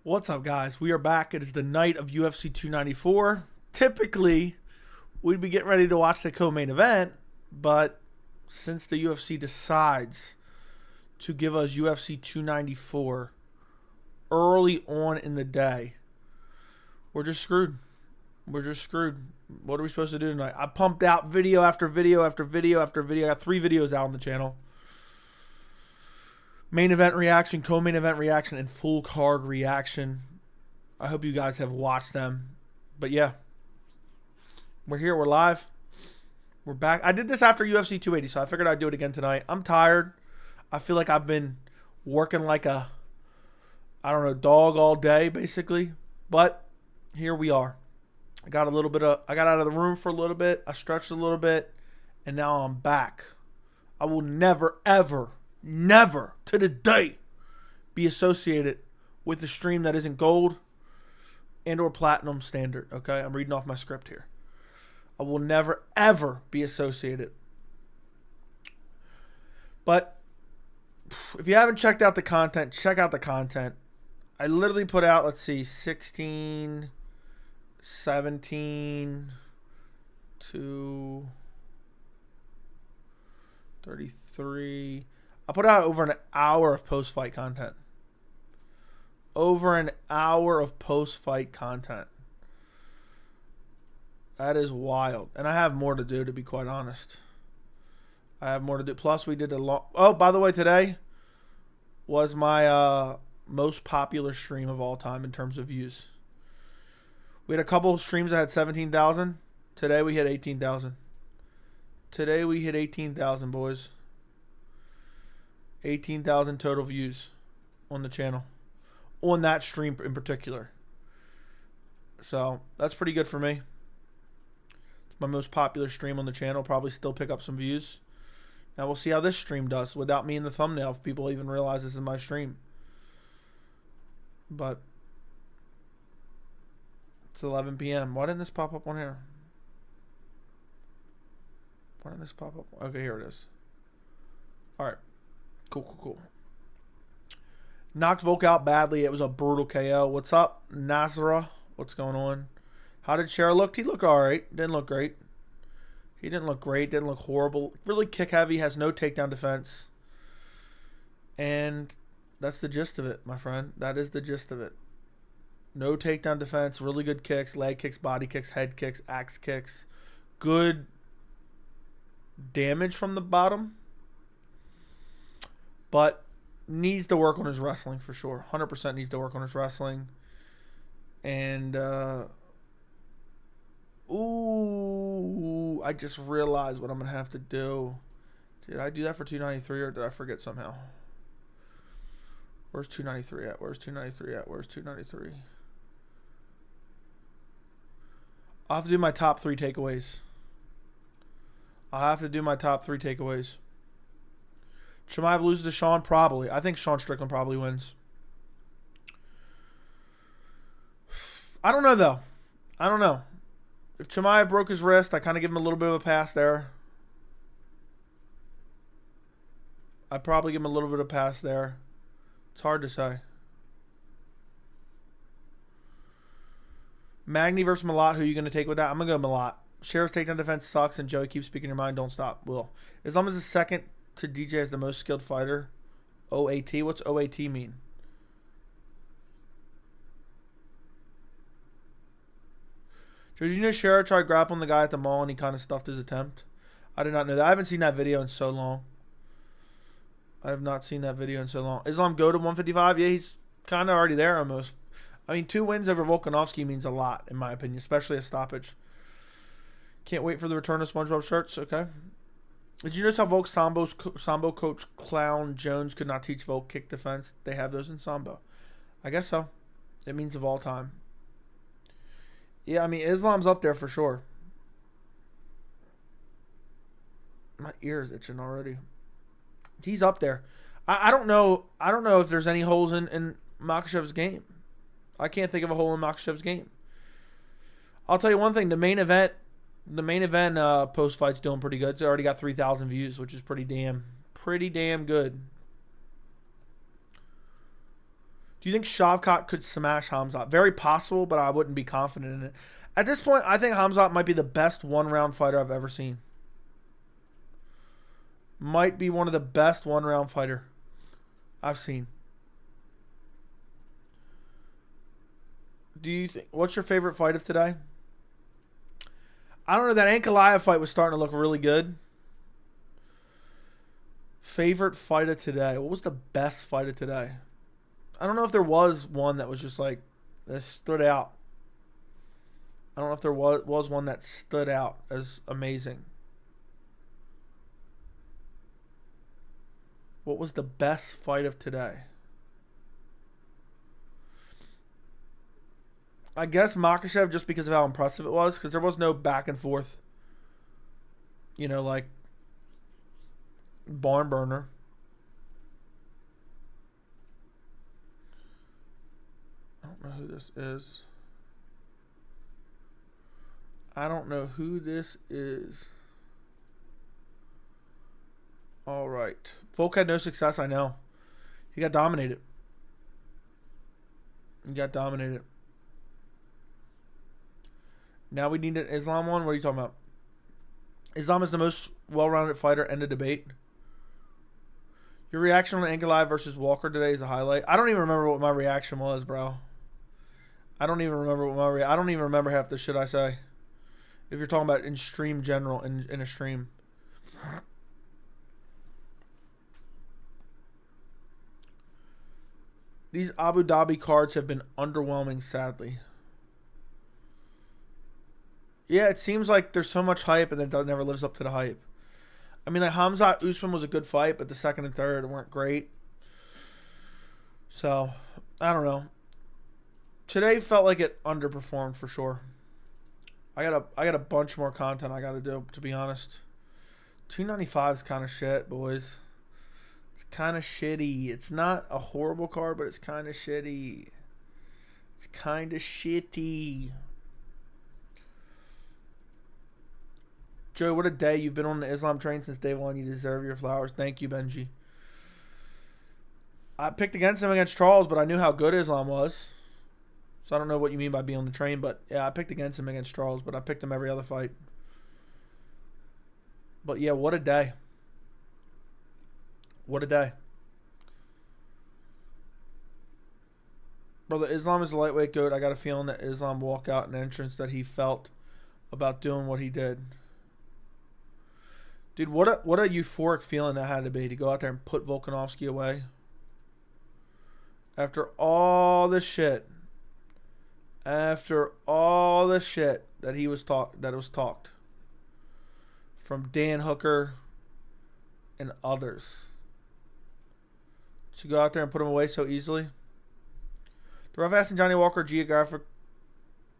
What's up, guys? We are back. It is the night of UFC 294. Typically, we'd be getting ready to watch the co-main event, but since the UFC decides to give us UFC 294 early on in the day, we're just screwed. We're just screwed. What are we supposed to do tonight? I pumped out video after video after video after video. I got 3 videos out on the channel. Main event reaction, co-main event reaction, and full card reaction. I hope you guys have watched them. But yeah, we're here. We're live. We're back. I did this after UFC 280, so I figured I'd do it again tonight. I'm tired. I feel like I've been working like a, dog all day, basically. But here we are. I got out of the room for a little bit. I stretched a little bit, and now I'm back. I will never, ever, never to this day be associated with a stream that isn't gold and or platinum standard. Okay, I'm reading off my script here. I will never ever be associated. But if you haven't checked out the content, check out the content. I literally put out, let's see, 16, 17 to 33. I put out over an hour of post-fight content. Over an hour of post-fight content. That is wild. And I have more to do, to be quite honest. I have more to do. Plus, we did a long... Oh, by the way, today was my most popular stream of all time in terms of views. We had a couple of streams that had 17,000. Today, we hit 18,000. Today, we hit 18,000, boys. 18,000 total views on the channel. On that stream in particular. So, that's pretty good for me. It's my most popular stream on the channel. Probably still pick up some views. Now, we'll see how this stream does without me in the thumbnail, if people even realize this is my stream. But it's 11 p.m. Why didn't this pop up on here? Why didn't this pop up? Okay, here it is. All right. Cool. Knocked Volk out badly. It was a brutal KO. What's up, Nasra? What's going on? How did Cher look? He looked all right. Didn't look great. He didn't look great. Didn't look horrible. Really kick heavy. Has no takedown defense. And that's the gist of it, my friend. That is the gist of it. No takedown defense. Really good kicks. Leg kicks, body kicks, head kicks, axe kicks. Good damage from the bottom. But needs to work on his wrestling for sure. 100% needs to work on his wrestling. And, ooh, I just realized what I'm going to have to do. Did I do that for 293 or did I forget somehow? Where's 293 at? Where's 293 at? Where's 293? I'll have to do my top 3 takeaways. Chimaev loses to Sean? Probably. I think Sean Strickland probably wins. I don't know, though. I don't know. If Chimaev broke his wrist, I kind of give him a little bit of a pass there. I'd probably give him a little bit of a pass there. It's hard to say. Magny versus Malat, who are you going to take with that? I'm going to go Malat. Cher's takedown defense sucks, and Joey keeps speaking your mind. Don't stop. Will. Islam is the second to DJ as the most skilled fighter. OAT. What's OAT mean? Did you know Cher tried grappling the guy at the mall and he kind of stuffed his attempt? I did not know that. I haven't seen that video in so long. I have not seen that video in so long. Islam go to 155? Yeah, he's kind of already there almost. I mean, 2 wins over Volkanovski means a lot, in my opinion, especially a stoppage. Can't wait for the return of SpongeBob shirts. Okay. Did you notice how Volk's Sambo coach Clown Jones could not teach Volk kick defense? They have those in Sambo. I guess so. It means of all time. Yeah, I mean, Islam's up there for sure. My ear is itching already. He's up there. I don't know. I don't know if there's any holes in Makhachev's game. I can't think of a hole in Makhachev's game. I'll tell you one thing. The main event post fight's doing pretty good. It's already got 3,000 views, which is pretty damn good. Do Do you think Shavkat could smash Khamzat? Very possible, but I wouldn't be confident in it. At this point, I think Khamzat might be the best one-round fighter I've ever seen. Might be one of the best one-round fighter I've seen. Do you think? What's your favorite fight of today? I don't know. That Ankalaev fight was starting to look really good. Favorite fight of today? What was the best fight of today? I don't know if there was one that was just like that stood out. I don't know if there was one that stood out as amazing. What was the best fight of today? I guess Makhachev, just because of how impressive it was, because there was no back and forth. You know, like barn burner. I don't know who this is. I don't know who this is. All right. Volk had no success, I know. He got dominated. Now we need an Islam one? What are you talking about? Islam is the most well-rounded fighter. End of debate. Your reaction on Ankalaev versus Walker today is a highlight. I don't even remember what my reaction was, bro. I don't even remember half the shit I say. If you're talking about in stream general, in a stream. These Abu Dhabi cards have been underwhelming, sadly. Yeah, it seems like there's so much hype and then it never lives up to the hype. I mean, like Khamzat Usman was a good fight, but the second and third weren't great. So, I don't know. Today felt like it underperformed for sure. I got a bunch more content I got to do, to be honest. 295 is kind of shit, boys. It's kind of shitty. It's not a horrible card, but it's kind of shitty. It's kind of shitty. Joe, what a day. You've been on the Islam train since day one. You deserve your flowers. Thank you, Benji. I picked against him against Charles, but I knew how good Islam was. So I don't know what you mean by being on the train, but yeah, I picked against him against Charles, but I picked him every other fight. But yeah, what a day. What a day. Brother, Islam is a lightweight goat. I got a feeling that Islam walk out an entrance that he felt about doing what he did. Dude, what a euphoric feeling that had to be to go out there and put Volkanovski away. After all this shit. After all the shit that was talked from Dan Hooker and others, to go out there and put him away so easily. The ref asking Johnny Walker geographic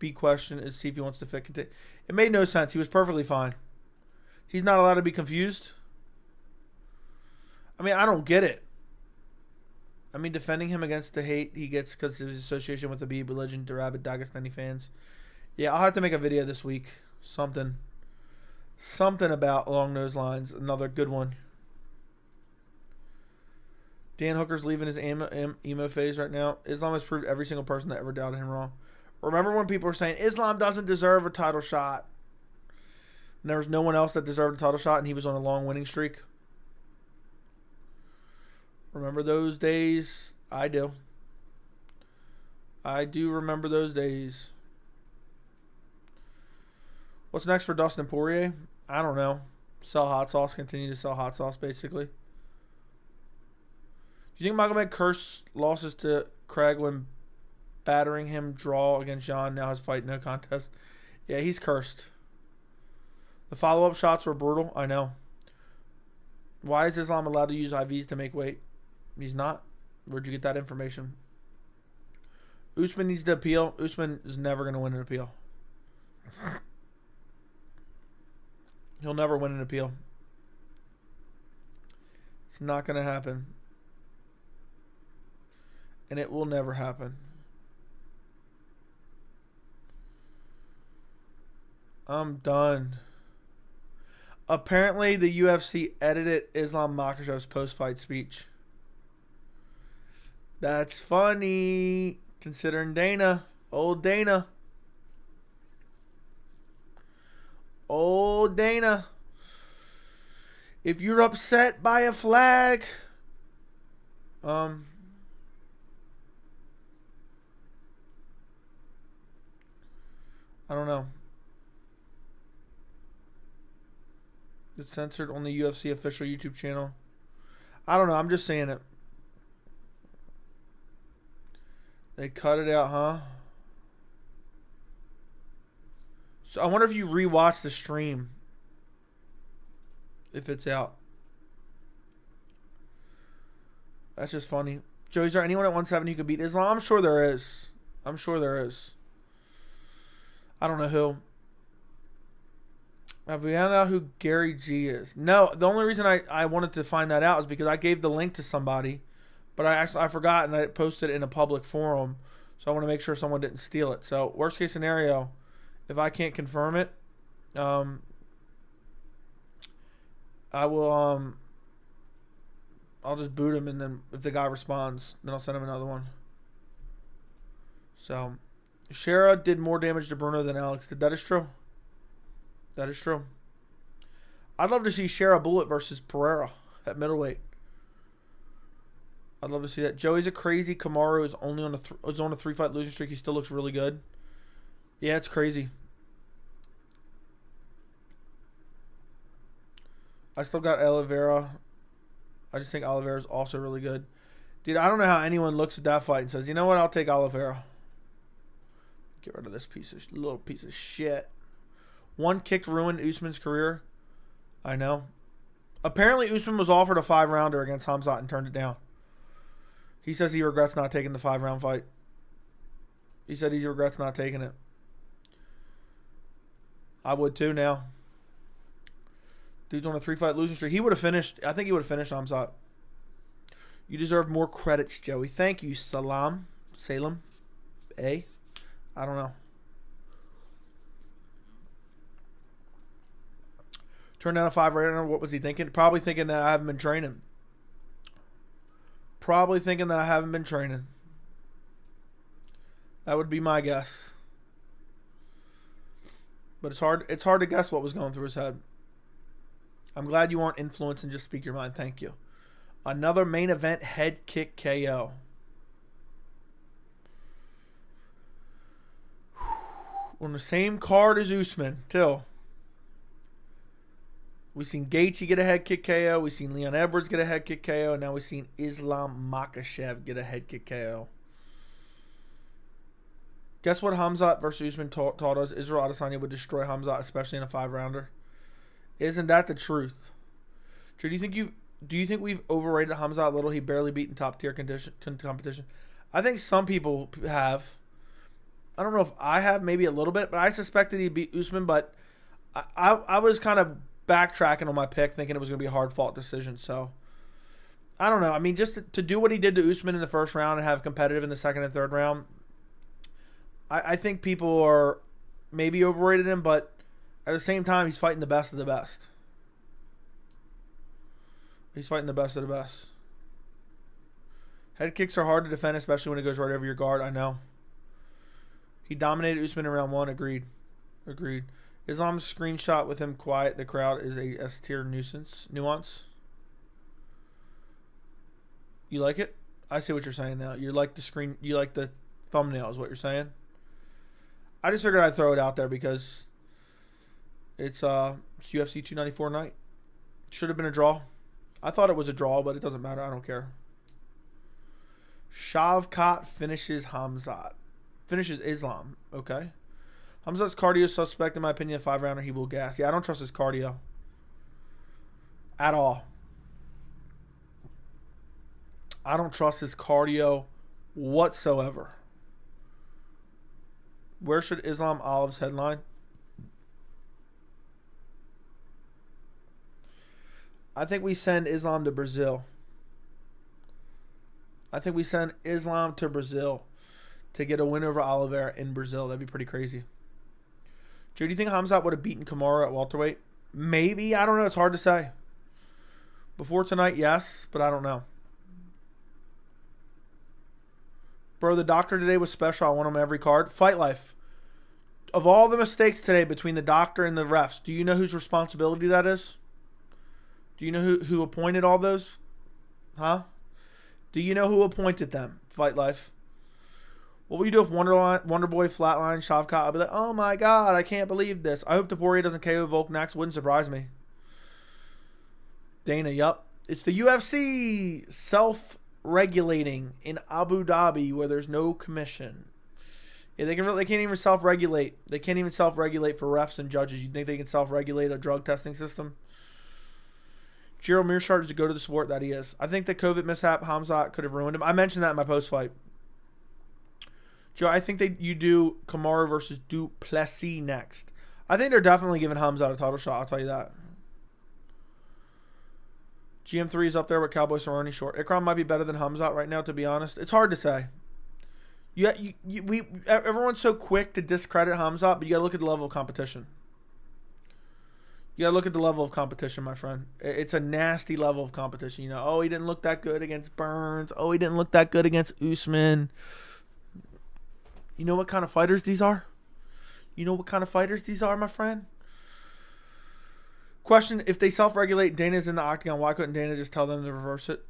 B question is see if he wants to fit. It made no sense. He was perfectly fine. He's not allowed to be confused. I mean, I don't get it. I mean, defending him against the hate he gets because of his association with the Habib religion to rabid Dagestani fans. Yeah, I'll have to make a video this week. Something about along those lines. Another good one. Dan Hooker's leaving his emo phase right now. Islam has proved every single person that ever doubted him wrong. Remember when people were saying Islam doesn't deserve a title shot? And there was no one else that deserved a title shot, and he was on a long winning streak. Remember those days? I do. I do remember those days. What's next for Dustin Poirier? I don't know. Sell hot sauce. Continue to sell hot sauce, basically. Do you think Magomed cursed losses to Craig when battering him draw against Jan? Now his fight no contest. Yeah, he's cursed. The follow-up shots were brutal. I know. Why is Islam allowed to use IVs to make weight? He's not. Where'd you get that information? Usman needs to appeal. Usman is never going to win an appeal. He'll never win an appeal. It's not going to happen. And it will never happen. I'm done. Apparently, the UFC edited Islam Makhachev's post-fight speech. That's funny. Considering Dana. Old Dana. Old Dana. If you're upset by a flag, I don't know. It's censored on the UFC official YouTube channel. I don't know. I'm just saying it. They cut it out, huh? So I wonder if you rewatch the stream. If it's out. That's just funny. Joey, is there anyone at 170 who could beat Islam? I'm sure there is. I'm sure there is. I don't know who. Have we found out who Gary G is? No, the only reason I wanted to find that out is because I gave the link to somebody, but I forgot and I posted it in a public forum, so I want to make sure someone didn't steal it. So worst case scenario, if I can't confirm it, I will I'll just boot him, and then if the guy responds, then I'll send him another one. So Shera did more damage to Bruno than Alex did. That is true. That is true. I'd love to see Shera Bullet versus Pereira at middleweight. I'd love to see that. Joey's a crazy. Kamaru is only on a 3-fight losing streak. He still looks really good. Yeah, it's crazy. I still got Oliveira. I just think Oliveira is also really good. Dude, I don't know how anyone looks at that fight and says, you know what, I'll take Oliveira. Get rid of this little piece of shit. One kick ruined Usman's career. I know. Apparently, Usman was offered a 5-rounder against Khamzat and turned it down. He says he regrets not taking the 5-round fight. He said he regrets not taking it. I would too now. Dude's on a 3-fight losing streak. He would have finished. I think he would have finished Khamzat. You deserve more credits, Joey. Thank you, Salem. I don't know. Turned down a 5-rounder. What was he thinking? Probably thinking that I haven't been training. That would be my guess. But it's hard to guess what was going through his head. I'm glad you aren't influenced and just speak your mind. Thank you. Another main event head kick KO. On the same card as Usman, too. We've seen Gaethje get a head kick KO. We've seen Leon Edwards get a head kick KO. And now we've seen Islam Makhachev get a head kick KO. Guess what Khamzat versus Usman taught us? Israel Adesanya would destroy Khamzat, especially in a 5-rounder. Isn't that the truth? Do you think we've overrated Khamzat a little? He barely beat in top tier competition. I think some people have. I don't know if I have, maybe a little bit, but I suspected he'd beat Usman. But I was kind of backtracking on my pick, thinking it was going to be a hard-fought decision. So I don't know. I mean, just to do what he did to Usman in the first round and have competitive in the second and third round, I think people are maybe overrated him, but at the same time, he's fighting the best of the best. He's fighting the best of the best. Head kicks are hard to defend, especially when it goes right over your guard. I know. He dominated Usman in round 1. Agreed. Islam's screenshot with him quiet the crowd is a S-tier nuance. You like it? I see what you're saying now. You like the thumbnail is what you're saying. I just figured I'd throw it out there because it's UFC 294 night. Should have been a draw. I thought it was a draw, but it doesn't matter. I don't care. Shavkat finishes Khamzat. Finishes Islam. Okay. Khamzat's cardio is suspect, in my opinion. 5-rounder, he will gas. Yeah, I don't trust his cardio. At all. I don't trust his cardio whatsoever. Where should Islam Olive's headline? I think we send Islam to Brazil. to get a win over Oliveira in Brazil. That'd be pretty crazy. Joe, do you think Khamzat would have beaten Kamaru at welterweight? Maybe. I don't know. It's hard to say. Before tonight, yes, but I don't know. Bro, the doctor today was special. I want him every card. Fight Life. Of all the mistakes today between the doctor and the refs, do you know whose responsibility that is? Do you know who appointed all those? Huh? Do you know who appointed them? Fight Life. What will you do if Wonderboy flatline Shavkat? I'll be like, oh my god, I can't believe this. I hope Topuria doesn't KO Volk next. Wouldn't surprise me. Dana, yup. It's the UFC self-regulating in Abu Dhabi where there's no commission. Yeah, they can't even self-regulate. They can't even self-regulate for refs and judges. You think they can self-regulate a drug testing system? Gerald Mearshart is to go to the sport that he is. I think the COVID mishap, Khamzat could have ruined him. I mentioned that in my post-fight. Joe, I think you do Kamaru versus Duplessis next. I think they're definitely giving Khamzat a title shot. I'll tell you that. GM3 is up there with Cowboy Cerrone short. Ikram might be better than Khamzat right now, to be honest. It's hard to say. Everyone's so quick to discredit Khamzat, but you got to look at the level of competition. You got to look at the level of competition, my friend. It's a nasty level of competition. You know, oh, he didn't look that good against Burns. Oh, he didn't look that good against Usman. You know what kind of fighters these are? You know what kind of fighters these are, my friend? Question, if they self-regulate, Dana's in the octagon, why couldn't Dana just tell them to reverse it?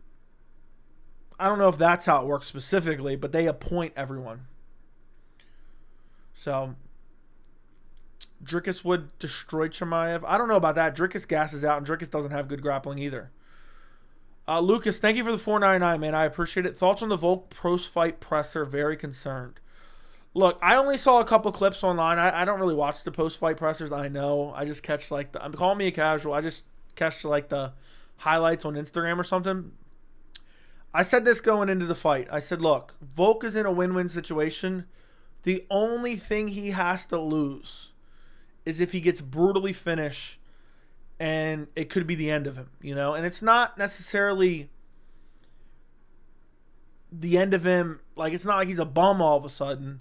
I don't know if that's how it works specifically, but they appoint everyone. So, Drickus would destroy Chimaev. I don't know about that. Drickus gasses out, and Drickus doesn't have good grappling either. Lucas, thank you for the $4.99, man. I appreciate it. Thoughts on the Volk post-fight presser? Very concerned. Look, I only saw a couple clips online. I don't really watch the post-fight pressers. I know. I just catch I'm calling me a casual. I just catch the highlights on Instagram or something. I said this going into the fight. I said, look, Volk is in a win-win situation. The only thing he has to lose is if he gets brutally finished, and it could be the end of him, you know? And it's not necessarily the end of him. Like, it's not like he's a bum all of a sudden.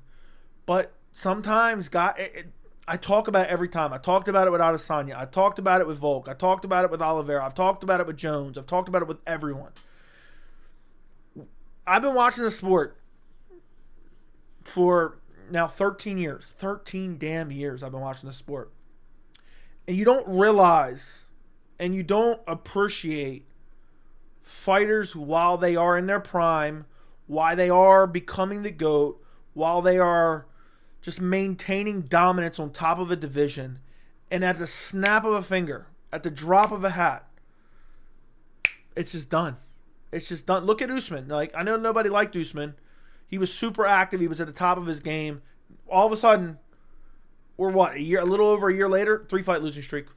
But sometimes, I talk about it every time. I talked about it with Adesanya. I talked about it with Volk. I talked about it with Oliveira. I've talked about it with Jones. I've talked about it with everyone. I've been watching the sport for now 13 years. 13 damn years I've been watching the sport. And you don't realize and you don't appreciate fighters while they are in their prime, while they are becoming the GOAT, while they are just maintaining dominance on top of a division, and at the snap of a finger, at the drop of a hat, it's just done. It's just done. Look at Usman. Like, I know nobody liked Usman. He was super active. He was at the top of his game. All of a sudden, we're what, a little over a year later, 3-fight losing streak.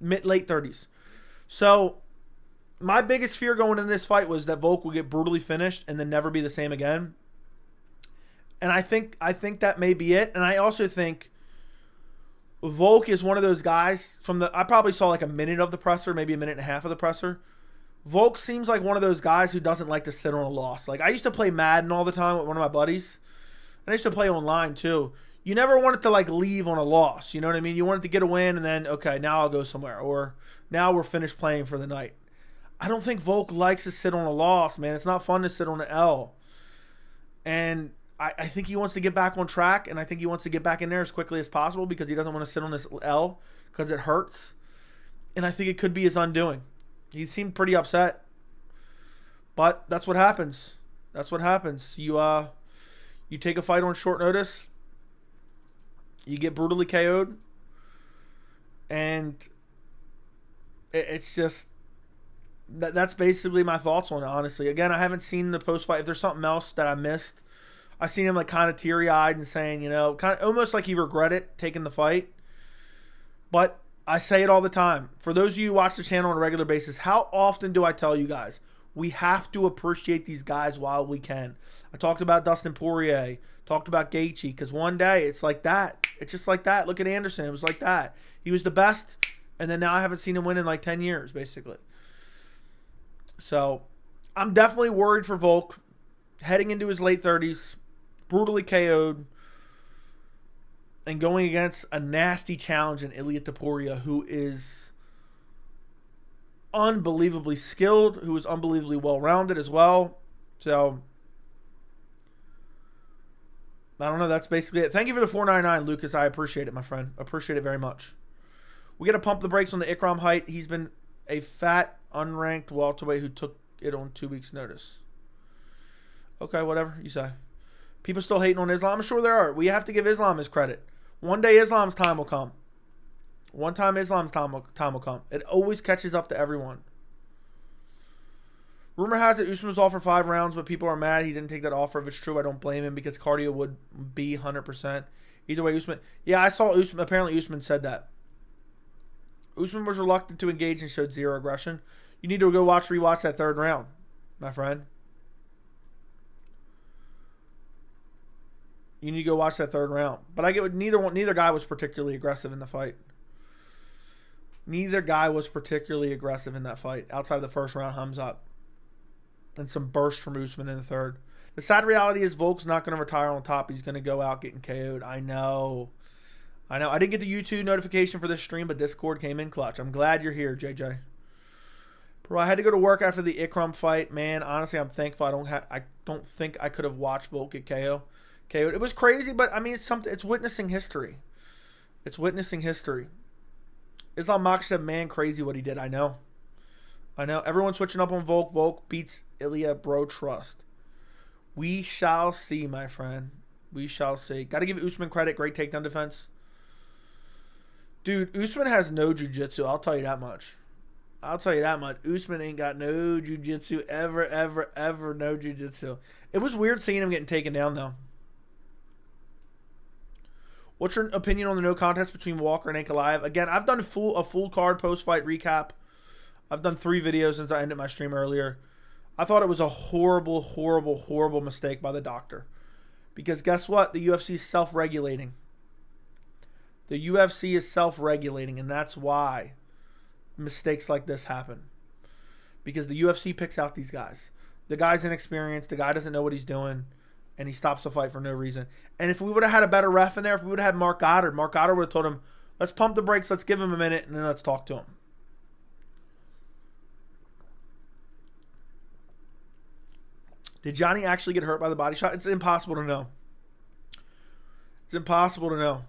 Late 30s. So, my biggest fear going into this fight was that Volk would get brutally finished and then never be the same again. And I think that may be it. And I also think Volk is one of those guys I probably saw like a minute of the presser, maybe a minute and a half of the presser. Volk seems like one of those guys who doesn't like to sit on a loss. Like, I used to play Madden all the time with one of my buddies. And I used to play online too. You never wanted to like leave on a loss. You know what I mean? You wanted to get a win and then, okay, now I'll go somewhere. Or now we're finished playing for the night. I don't think Volk likes to sit on a loss, man. It's not fun to sit on an L. And I think he wants to get back on track, and I think he wants to get back in there as quickly as possible because he doesn't want to sit on this L because it hurts. And I think it could be his undoing. He seemed pretty upset. But that's what happens. That's what happens. You take a fight on short notice, you get brutally KO'd, and it's just that's basically my thoughts on it, honestly. Again, I haven't seen the post-fight. If there's something else that I missed, I seen him like kind of teary-eyed and saying, you know, kind of almost like he regretted taking the fight. But I say it all the time. For those of you who watch the channel on a regular basis, how often do I tell you guys, we have to appreciate these guys while we can. I talked about Dustin Poirier, talked about Gaethje, because one day it's like that. It's just like that. Look at Anderson. It was like that. He was the best, and then now I haven't seen him win in like 10 years, basically. So I'm definitely worried for Volk heading into his late 30s. Brutally KO'd, and going against a nasty challenge in Ilia Topuria, who is unbelievably skilled, who is unbelievably well-rounded as well. So I don't know. That's basically it. Thank you for the $4.99, Lucas. I appreciate it, my friend. Appreciate it very much. We got to pump the brakes on the Ikram height. He's been a fat, unranked welterweight who took it on 2 weeks' notice. Okay, whatever you say. People still hating on Islam? I'm sure there are. We have to give Islam his credit. One day Islam's time will come. One time Islam's time will come. It always catches up to everyone. Rumor has it Usman was offered 5 rounds, but people are mad he didn't take that offer. If it's true, I don't blame him because cardio would be 100%. Either way, Usman... Yeah, I saw Usman... Apparently, Usman said that. Usman was reluctant to engage and showed zero aggression. You need to go rewatch that 3rd round, my friend. You need to go watch that 3rd round. But I get what neither guy was particularly aggressive in the fight. Neither guy was particularly aggressive in that fight. Outside of the 1st round, Khamzat. And some burst from Usman in the 3rd. The sad reality is Volk's not going to retire on top. He's going to go out getting KO'd. I know. I didn't get the YouTube notification for this stream, but Discord came in clutch. I'm glad you're here, JJ. Bro, I had to go to work after the Ikram fight. Man, honestly, I'm thankful. I don't think I could have watched Volk get KO'd. It was crazy, but I mean, it's witnessing history. It's witnessing history. Islam Makhachev, man, crazy what he did. I know. Everyone's switching up on Volk. Volk beats Ilya, bro. Trust. We shall see, my friend. We shall see. Got to give Usman credit. Great takedown defense. Dude, Usman has no jiu-jitsu. I'll tell you that much. Usman ain't got no jiu-jitsu. Ever no jiu-jitsu. It was weird seeing him getting taken down, though. What's your opinion on the no contest between Walker and Ankalaev? Again, I've done a full card post-fight recap. I've done 3 videos since I ended my stream earlier. I thought it was a horrible mistake by the doctor. Because guess what? The UFC is self-regulating. The UFC is self-regulating, and that's why mistakes like this happen. Because the UFC picks out these guys. The guy's inexperienced. The guy doesn't know what he's doing, and he stops the fight for no reason. And if we would have had a better ref in there, if we would have had Mark Goddard would have told him, let's pump the brakes, let's give him a minute, and then let's talk to him. Did Johnny actually get hurt by the body shot? It's impossible to know. It's impossible to know.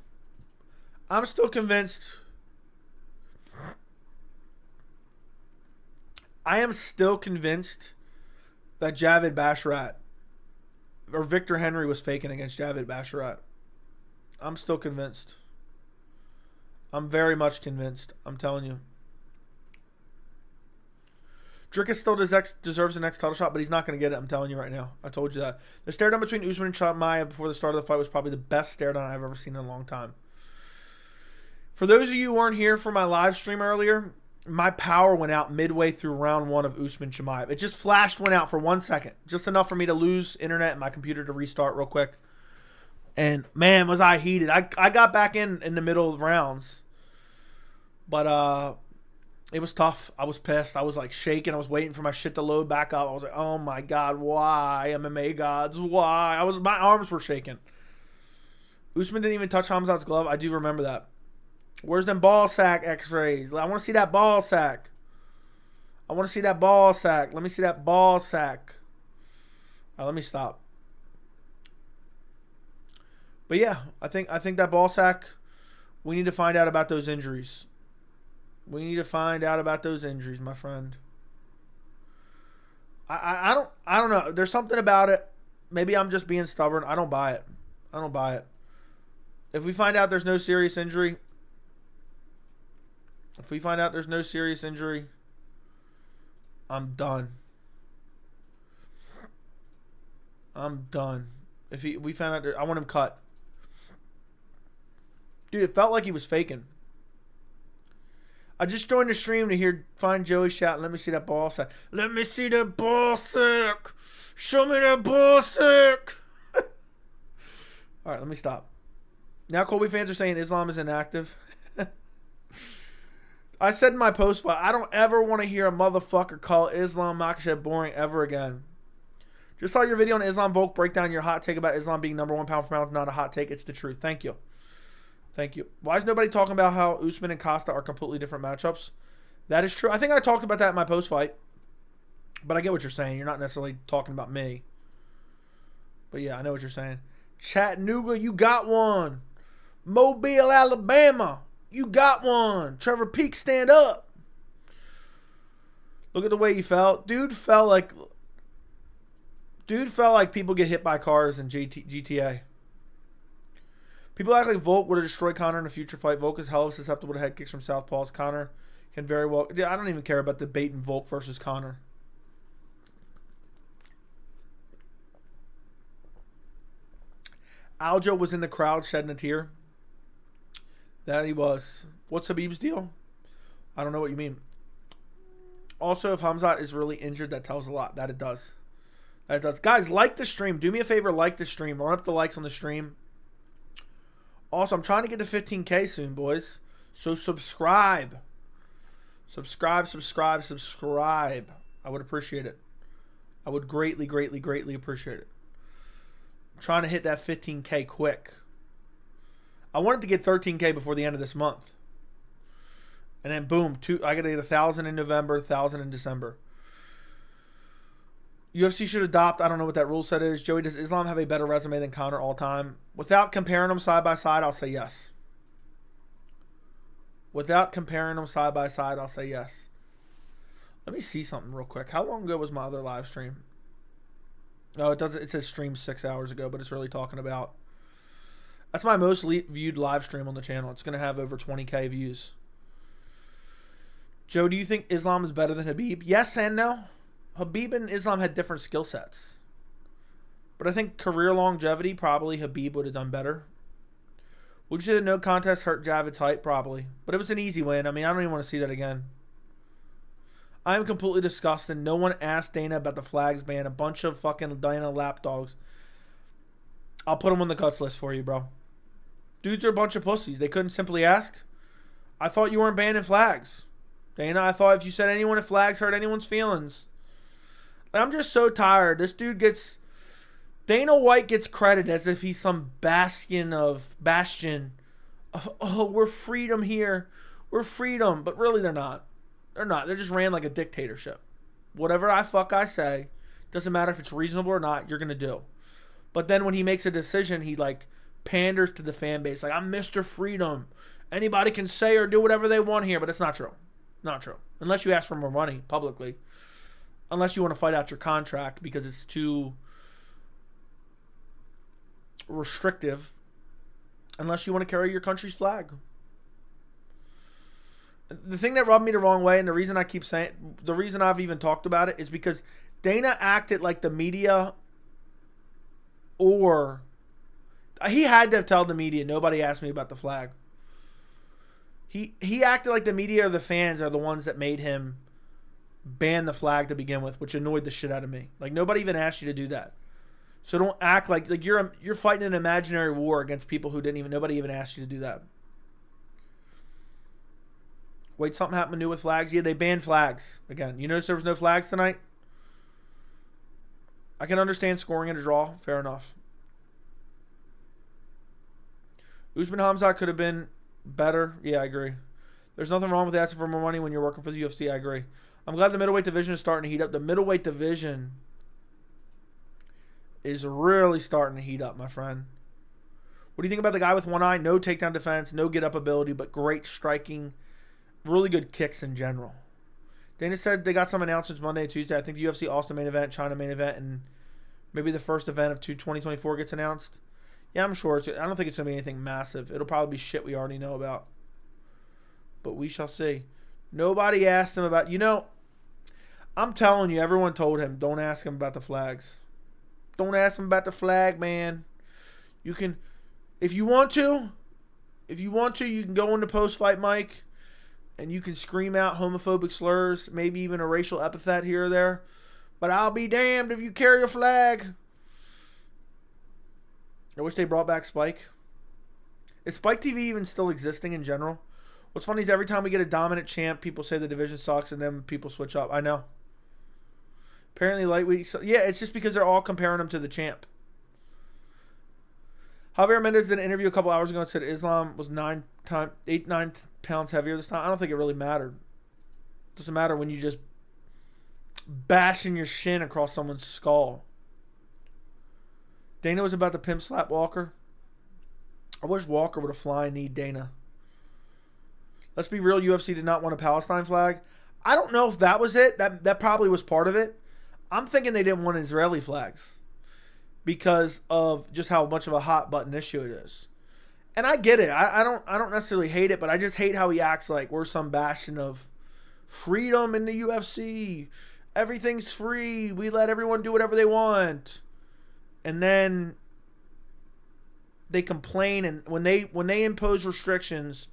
I'm still convinced. I am still convinced that Javid Basharat or Victor Henry was faking against Javid Basharat. I'm still convinced. I'm very much convinced. I'm telling you. Drickus still deserves the next title shot, but he's not going to get it. I'm telling you right now. I told you that. The stare down between Usman and Chimaev before the start of the fight was probably the best stare down I've ever seen in a long time. For those of you who weren't here for my live stream earlier, my power went out midway through round 1 of Usman Chimaev. It just went out for 1 second. Just enough for me to lose internet and my computer to restart real quick. And, man, was I heated. I got back in the middle of the rounds. But, it was tough. I was pissed. I was like shaking. I was waiting for my shit to load back up. I was like, oh my God, why? MMA gods, why? My arms were shaking. Usman didn't even touch Khamzat's glove. I do remember that. Where's them ball sack x-rays? I want to see that ball sack. Let me see that ball sack. All right, let me stop. But yeah, I think that ball sack, we need to find out about those injuries. We need to find out about those injuries, my friend. I don't know. There's something about it. Maybe I'm just being stubborn. I don't buy it. If we find out there's no serious injury, I'm done. If we found out I want him cut. Dude, it felt like he was faking. I just joined the stream to find Joey shouting, let me see that ball sack. Let me see that ball sack. Show me that ball sack. All right, let me stop. Now Colby fans are saying Islam is inactive. I said in my post fight, I don't ever want to hear a motherfucker call Islam Makhachev boring ever again. Just saw your video on Islam Volk break down your hot take about Islam being #1 pound for pound. It's not a hot take. It's the truth. Thank you. Why is nobody talking about how Usman and Costa are completely different matchups? That is true. I think I talked about that in my post-fight. But I get what you're saying. You're not necessarily talking about me. But yeah, I know what you're saying. Chattanooga, you got one. Mobile, Alabama, you got one. Trevor Peak, stand up. Look at the way he fell. Dude felt like people get hit by cars in GTA. People act like Volk would have destroyed Conor in a future fight. Volk is hella susceptible to head kicks from southpaws. Conor can very well... I don't even care about debating Volk versus Conor. Aljo was in the crowd shedding a tear. That he was. What's Habib's deal? I don't know what you mean. Also, if Khamzat is really injured, that tells a lot. That it does. That it does. Guys, like the stream. Do me a favor, like the stream. Run up the likes on the stream. Also, I'm trying to get to 15K soon, boys. So subscribe. Subscribe. I would appreciate it. I would greatly appreciate it. I'm trying to hit that 15K quick. I wanted to get 13K before the end of this month. And then boom, I got to get 1,000 in November, 1,000 in December. UFC should adopt, I don't know what that rule set is. Joey, does Islam have a better resume than Conor all time? Without comparing them side by side, I'll say yes. Without comparing them side by side, I'll say yes. Let me see something real quick. How long ago was my other live stream? Oh, it doesn't. It says stream 6 hours ago, but it's really talking about. That's my most viewed live stream on the channel. It's going to have over 20K views. Joe, do you think Islam is better than Habib? Yes and no. Habib and Islam had different skill sets. But I think career longevity, probably Habib would have done better. Would you say the no contest hurt Javid's height? Probably. But it was an easy win. I mean, I don't even want to see that again. I am completely disgusted. No one asked Dana about the flags ban. A bunch of fucking Dana lapdogs. I'll put them on the cuts list for you, bro. Dudes are a bunch of pussies. They couldn't simply ask. I thought you weren't banning flags. Dana, I thought if you said anyone if flags hurt anyone's feelings. I'm just so tired. This dude gets... Dana White gets credit as if he's some bastion of... Oh, we're freedom here. We're freedom. But really they're not. They're not. They just ran like a dictatorship. Whatever I say, doesn't matter if it's reasonable or not, you're going to do. But then when he makes a decision, he like panders to the fan base. Like, I'm Mr. Freedom. Anybody can say or do whatever they want here, but it's not true. Not true. Unless you ask for more money publicly. Unless you want to fight out your contract because it's too restrictive. Unless you want to carry your country's flag. The thing that rubbed me the wrong way, and the reason I keep saying, the reason I've even talked about it is because Dana acted like the media, or he had to have told the media, nobody asked me about the flag. He acted like the media or the fans are the ones that made him ban the flag to begin with, which annoyed the shit out of me. Like, nobody even asked you to do that. So don't act like you're fighting an imaginary war against people who nobody even asked you to do that. Wait, something happened new with flags? Yeah, they banned flags. Again, you notice there was no flags tonight? I can understand scoring in a draw. Fair enough. Usman Khamzat could have been better. Yeah, I agree. There's nothing wrong with asking for more money when you're working for the UFC. I agree. I'm glad the middleweight division is starting to heat up. The middleweight division is really starting to heat up, my friend. What do you think about the guy with one eye? No takedown defense, no get-up ability, but great striking. Really good kicks in general. Dana said they got some announcements Monday and Tuesday. I think the UFC Austin main event, China main event, and maybe the first event of 2024 gets announced. Yeah, I'm sure. I don't think it's going to be anything massive. It'll probably be shit we already know about. But we shall see. Nobody asked him about... You know, I'm telling you, everyone told him, don't ask him about the flags. Don't ask him about the flag, man. You can... If you want to, you can go into post-fight mic and you can scream out homophobic slurs, maybe even a racial epithet here or there. But I'll be damned if you carry a flag. I wish they brought back Spike. Is Spike TV even still existing in general? What's funny is every time we get a dominant champ, people say the division sucks and then people switch up. I know. Apparently lightweight. So, yeah, it's just because they're all comparing them to the champ. Javier Mendez did an interview a couple hours ago and said Islam was 9 pounds heavier this time. I don't think it really mattered. It doesn't matter when you just bashing your shin across someone's skull. Dana was about to pimp slap Walker. I wish Walker would have flying knee Dana. Let's be real, UFC did not want a Palestine flag. I don't know if that was it. That probably was part of it. I'm thinking they didn't want Israeli flags because of just how much of a hot button issue it is. And I get it. I don't necessarily hate it, but I just hate how he acts like we're some bastion of freedom in the UFC. Everything's free. We let everyone do whatever they want. And then they complain, and when they impose restrictions,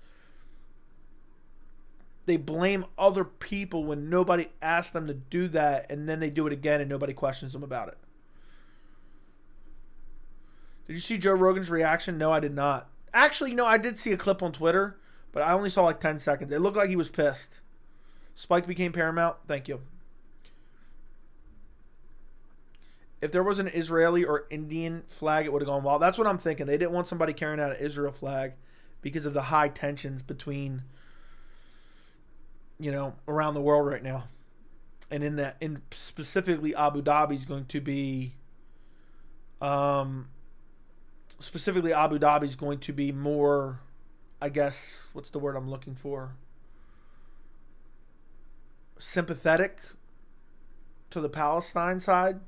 they blame other people when nobody asked them to do that, and then they do it again and nobody questions them about it. Did you see Joe Rogan's reaction? No, I did not. Actually, no, I did see a clip on Twitter, but I only saw like 10 seconds. It looked like he was pissed. Spike became paramount. Thank you. If there was an Israeli or Indian flag, it would have gone wild. That's what I'm thinking. They didn't want somebody carrying out an Israel flag because of the high tensions between, around the world right now. And in specifically Abu Dhabi is going to be more, I guess, what's the word I'm looking for? Sympathetic to the Palestine side.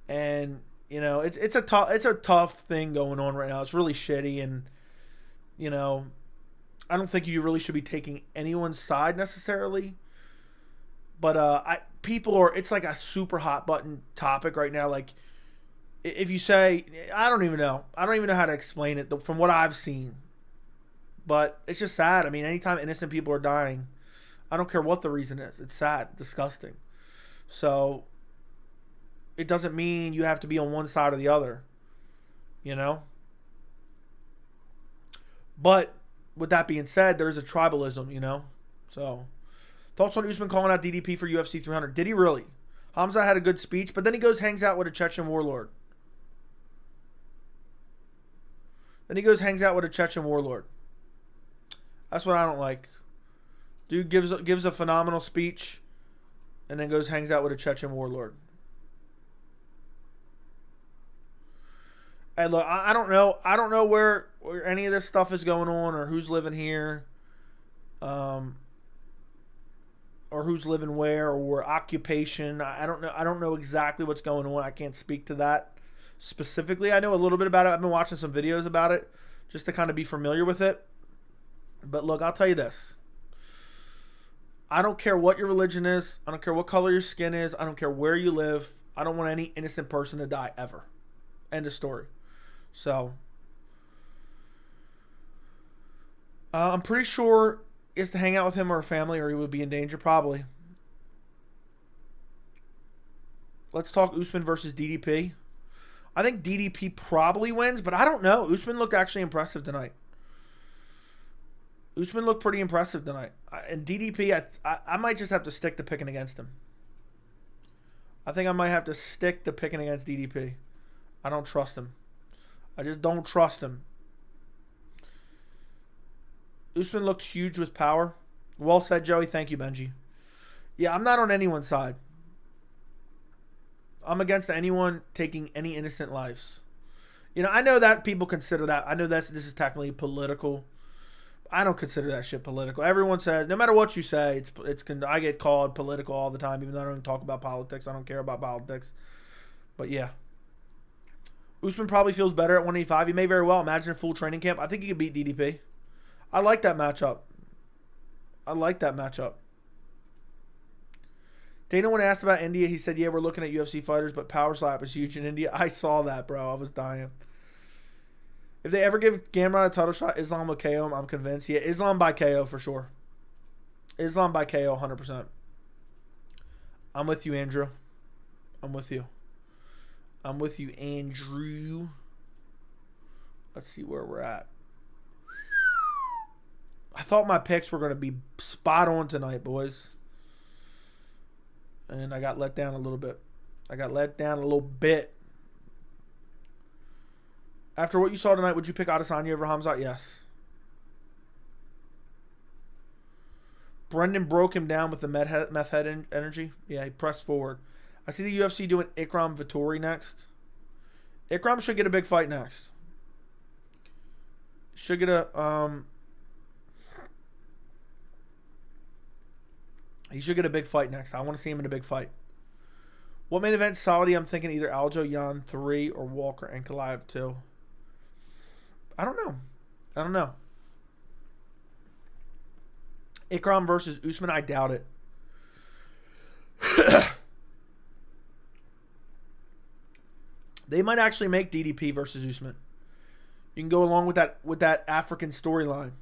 And it's a tough thing going on right now. It's really shitty, and I don't think you really should be taking anyone's side necessarily. But it's like a super hot button topic right now. Like, if you say, I don't even know how to explain it from what I've seen. But it's just sad. I mean, anytime innocent people are dying, I don't care what the reason is. It's sad, disgusting. So it doesn't mean you have to be on one side or the other, But with that being said, there's a tribalism, So, thoughts on Usman calling out DDP for UFC 300? Did he really? Khamzat had a good speech, but then he hangs out with a Chechen warlord. That's what I don't like. Dude gives a phenomenal speech, and then hangs out with a Chechen warlord. Hey, look, I don't know where any of this stuff is going on, or who's living here, or who's living where, or occupation. I don't know exactly what's going on. I can't speak to that specifically. I know a little bit about it. I've been watching some videos about it just to kind of be familiar with it. But look, I'll tell you this. I don't care what your religion is. I don't care what color your skin is. I don't care where you live. I don't want any innocent person to die ever. End of story. So, I'm pretty sure is to hang out with him or a family, or he would be in danger, probably. Let's talk Usman versus DDP. I think DDP probably wins, but I don't know. Usman looked actually impressive tonight. Usman looked pretty impressive tonight. And DDP, I might just have to stick to picking against him. I think I might have to stick to picking against DDP. I don't trust him. I just don't trust him. Usman looked huge with power. Well said, Joey. Thank you, Benji. Yeah, I'm not on anyone's side. I'm against anyone taking any innocent lives. I know that people consider that. I know this is technically political. I don't consider that shit political. Everyone says, no matter what you say, I get called political all the time, even though I don't talk about politics. I don't care about politics. But yeah. Usman probably feels better at 185. He may very well. Imagine a full training camp. I think he could beat DDP. I like that matchup. Dana, when asked about India, he said, yeah, we're looking at UFC fighters, but Power Slap is huge in India. I saw that, bro. I was dying. If they ever give Gamrot a title shot, Islam will KO him, I'm convinced. Yeah, Islam by KO for sure. Islam by KO, 100%. I'm with you, Andrew. I'm with you, Andrew. Let's see where we're at. I thought my picks were going to be spot on tonight, boys. And I got let down a little bit. After what you saw tonight, would you pick Adesanya over Khamzat? Yes. Brendan broke him down with the meth head energy. Yeah, he pressed forward. I see the UFC doing Ikram Vittori next. Ikram should get a big fight next. Should get a he should get a big fight next. I want to see him in a big fight. What main event Saudi? I'm thinking either Aljo Yan 3 or Walker and Ankalaev 2. I don't know. Ikram versus Usman, I doubt it. They might actually make DDP versus Usman. You can go along with that African storyline.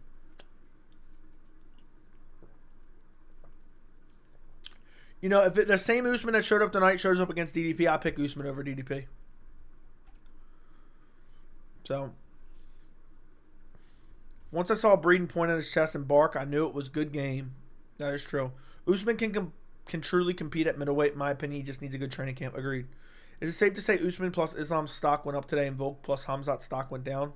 You know, if the same Usman that showed up tonight shows up against DDP, I pick Usman over DDP. So, once I saw Breeden point at his chest and bark, I knew it was good game. That is true. Usman can truly compete at middleweight. In my opinion, he just needs a good training camp. Agreed. Is it safe to say Usman plus Islam's stock went up today and Volk plus Khamzat stock went down?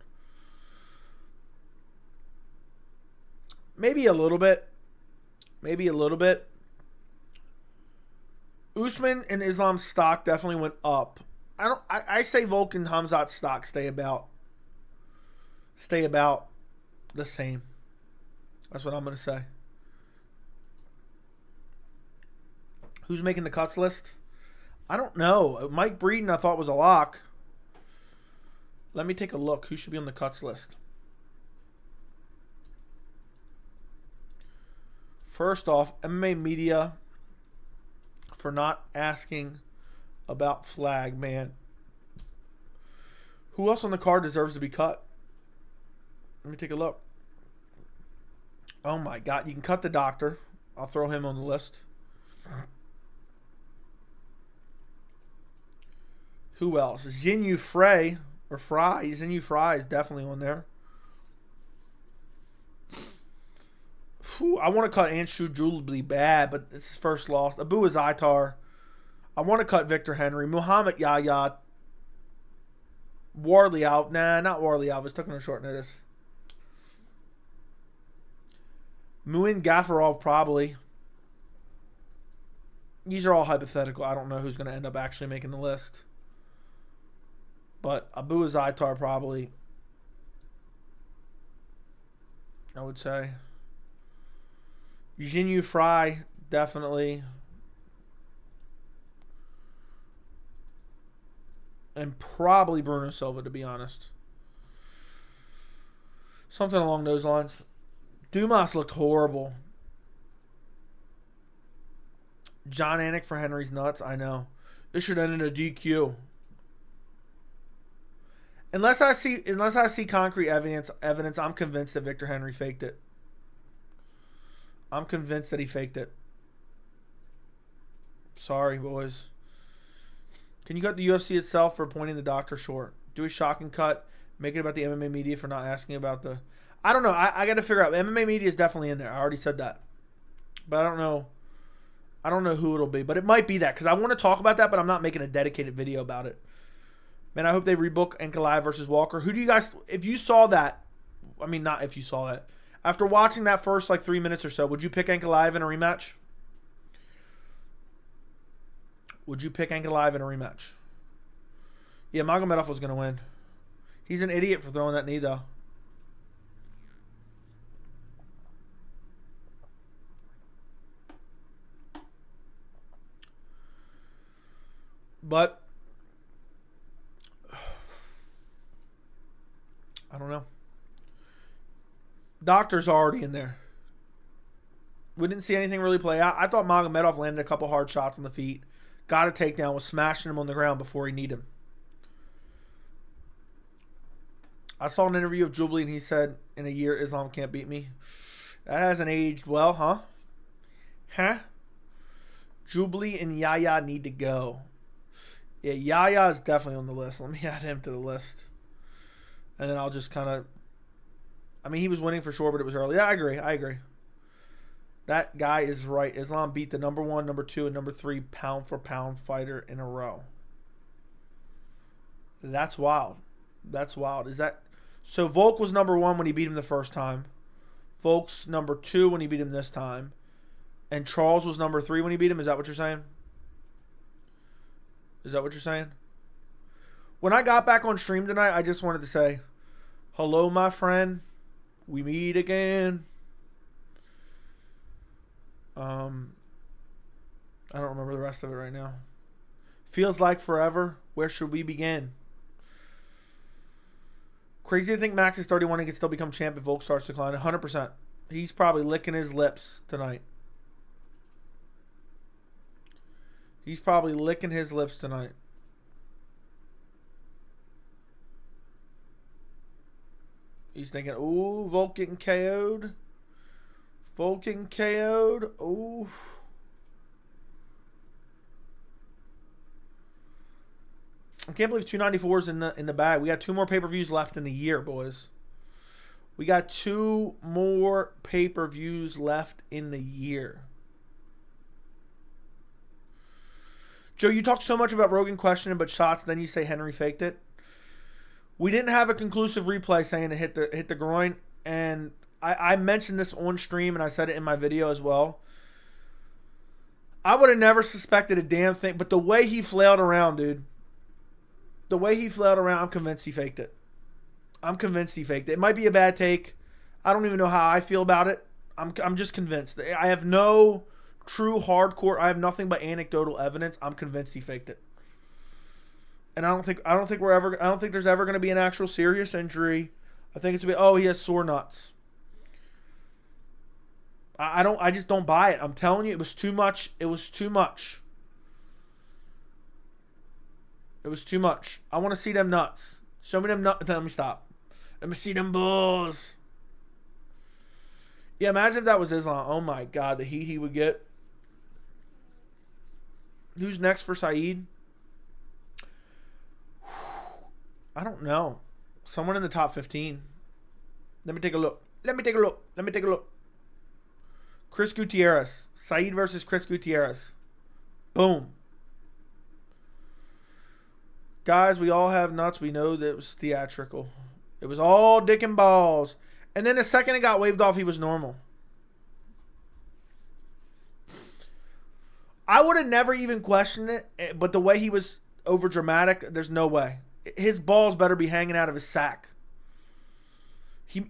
Maybe a little bit. Usman and Islam's stock definitely went up. I say Volk and Khamzat's stock stay about the same. That's what I'm gonna say. Who's making the cuts list? I don't know. Mike Breeden I thought was a lock. Let me take a look. Who should be on the cuts list? First off, MMA Media for not asking about flag, man. Who else on the card deserves to be cut? Let me take a look. Oh my God. You can cut the doctor. I'll throw him on the list. Who else? Xinyu Frey or Fry. Xinyu Fry is definitely on there. Whew, I want to cut Anshu Julie bad, but it's his first loss. Abu Azaitar. I want to cut Victor Henry. Muhammad Yahya. Warley-Alv. Nah, not Warley-Alv. It's taking a short notice. Muin Gafarov probably. These are all hypothetical. I don't know who's going to end up actually making the list. But Abu Azaitar probably. I would say. Xinyu Fry, definitely. And probably Bruno Silva, to be honest. Something along those lines. Dumas looked horrible. John Anik for Henry's nuts. I know. This should end in a DQ. Unless I see concrete evidence, I'm convinced that Victor Henry faked it. I'm convinced that he faked it. Sorry, boys. Can you cut the UFC itself for pointing the doctor short? Do a shocking cut. Make it about the MMA media for not asking about the... I don't know. I got to figure out. MMA media is definitely in there. I already said that. But I don't know. I don't know who it'll be. But it might be that. Because I want to talk about that, but I'm not making a dedicated video about it. Man, I hope they rebook Ankalaev versus Walker. Who do you guys... If you saw that... I mean, not if you saw that. After watching that first, 3 minutes or so, would you pick Ankalaev in a rematch? Would you pick Ankalaev in a rematch? Yeah, Magomedov was going to win. He's an idiot for throwing that knee, though. But I don't know. Doctor's already in there. We didn't see anything really play out. I thought Magomedov landed a couple hard shots on the feet. Got a takedown, was smashing him on the ground before he needed him. I saw an interview of Jubilee and he said, in a year, Islam can't beat me. That hasn't aged well, huh? Huh? Jubilee and Yahya need to go. Yeah, Yahya is definitely on the list. Let me add him to the list. And then I'll just kind of... I mean, he was winning for sure, but it was early. Yeah, I agree. That guy is right. Islam beat the number 1, number 2, and number 3 pound-for-pound fighter in a row. That's wild. Is that... So Volk was number 1 when he beat him the first time. Volk's number 2 when he beat him this time. And Charles was number 3 when he beat him. Is that what you're saying? When I got back on stream tonight, I just wanted to say, hello, my friend. We meet again. I don't remember the rest of it right now. Feels like forever. Where should we begin? Crazy to think Max is 31 and can still become champ if Volk starts declining. 100%. He's probably licking his lips tonight. He's probably licking his lips tonight. He's thinking, ooh, Volk getting KO'd. Volk getting KO'd. Ooh. I can't believe 294's in the bag. We got 2 more pay-per-views left in the year, boys. We got 2 more pay-per-views left in the year. Joe, you talk so much about Rogan questioning but shots, then you say Henry faked it. We didn't have a conclusive replay saying it hit the groin, and I mentioned this on stream, and I said it in my video as well. I would have never suspected a damn thing, but the way he flailed around, dude. The way he flailed around, I'm convinced he faked it. I'm convinced he faked it. It might be a bad take. I don't even know how I feel about it. I'm just convinced. I have no true hardcore. I have nothing but anecdotal evidence. I'm convinced he faked it. And I don't think there's ever going to be an actual serious injury. I think it's going to be, oh, he has sore nuts. I just don't buy it. I'm telling you, it was too much. It was too much. It was too much. I want to see them nuts. Show me them nuts. Let me stop. Let me see them balls. Yeah, imagine if that was Islam. Oh my God, the heat he would get. Who's next for Saeed? I don't know. Someone in the top 15. Let me take a look. Let me take a look. Let me take a look. Chris Gutierrez. Saeed versus Chris Gutierrez. Boom. Guys, we all have nuts. We know that it was theatrical. It was all dick and balls. And then the second it got waved off, he was normal. I would have never even questioned it, but the way he was over dramatic, there's no way. His balls better be hanging out of his sack.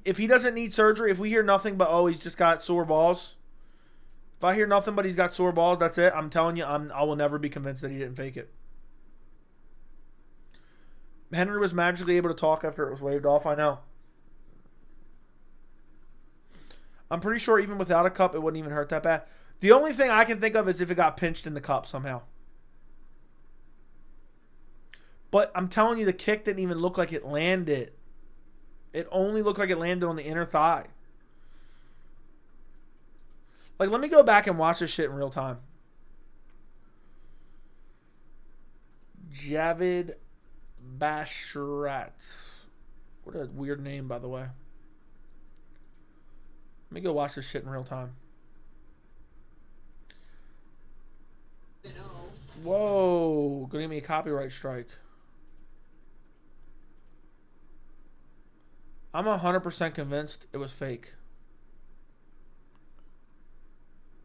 If he doesn't need surgery, if we hear nothing but, oh, he's just got sore balls. If I hear nothing but he's got sore balls, that's it. I'm telling you, I will never be convinced that he didn't fake it. Henry was magically able to talk after it was waved off. I know. I'm pretty sure even without a cup, it wouldn't even hurt that bad. The only thing I can think of is if it got pinched in the cup somehow. But I'm telling you, the kick didn't even look like it landed. It only looked like it landed on the inner thigh. Like, let me go back and watch this shit in real time. Javid Basharat. What a weird name, by the way. Let me go watch this shit in real time. Whoa. Gonna give me a copyright strike. I'm 100% convinced it was fake.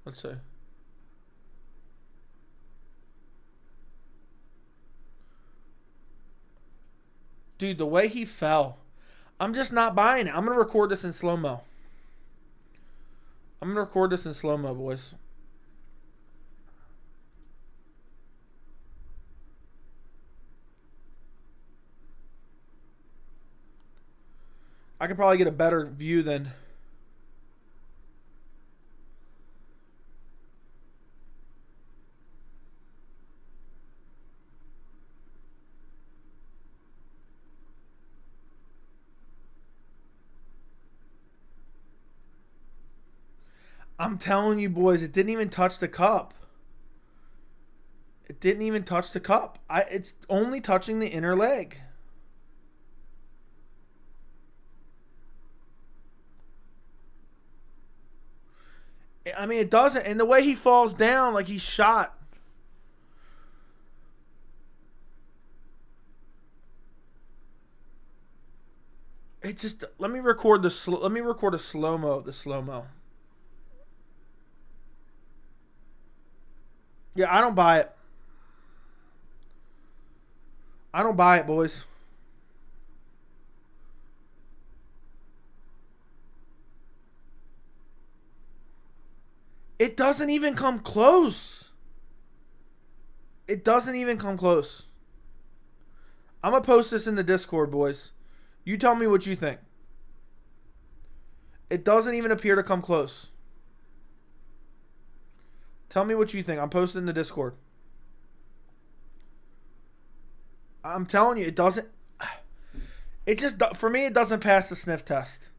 Let's see. Dude, the way he fell. I'm just not buying it. I'm going to record this in slow-mo. I'm going to record this in slow-mo, boys. I can probably get a better view than... I'm telling you, boys, it didn't even touch the cup. It didn't even touch the cup. It's only touching the inner leg. I mean, it doesn't. And the way he falls down, like he's shot. It just... Let me record a slow-mo of the slow-mo. Yeah, I don't buy it. I don't buy it, boys. It doesn't even come close. It doesn't even come close. I'm going to post this in the Discord, boys. You tell me what you think. It doesn't even appear to come close. Tell me what you think. I'm posting in the Discord. I'm telling you, it doesn't. It just, for me, it doesn't pass the sniff test.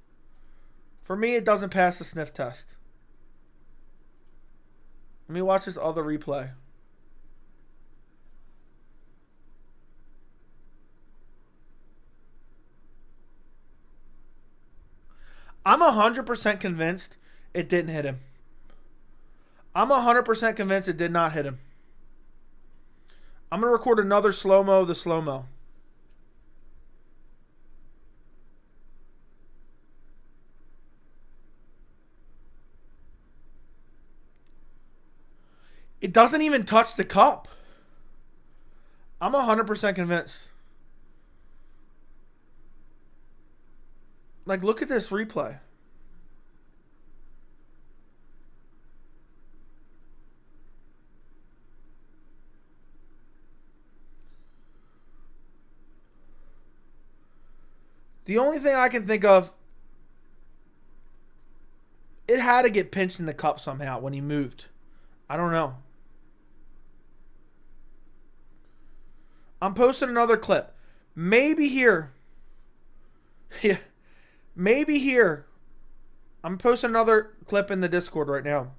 For me, it doesn't pass the sniff test. Let me watch this other replay. I'm 100% convinced it didn't hit him. I'm 100% convinced it did not hit him. I'm going to record another slow-mo of the slow-mo. It doesn't even touch the cup. I'm 100% convinced. Like, look at this replay. The only thing I can think of, it had to get pinched in the cup somehow when he moved. I don't know. I'm posting another clip. Maybe here. Yeah. Maybe here. I'm posting another clip in the Discord right now.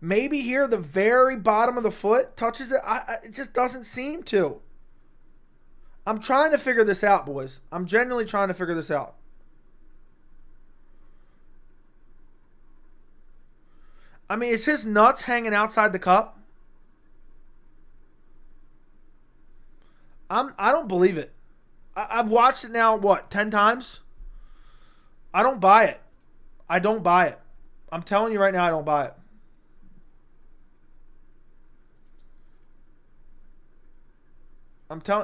Maybe here the very bottom of the foot touches it. It just doesn't seem to. I'm trying to figure this out, boys. I'm genuinely trying to figure this out. I mean, is his nuts hanging outside the cup? I don't believe it. I've watched it now, what, 10 times? I don't buy it. I don't buy it. I'm telling you right now, I don't buy it.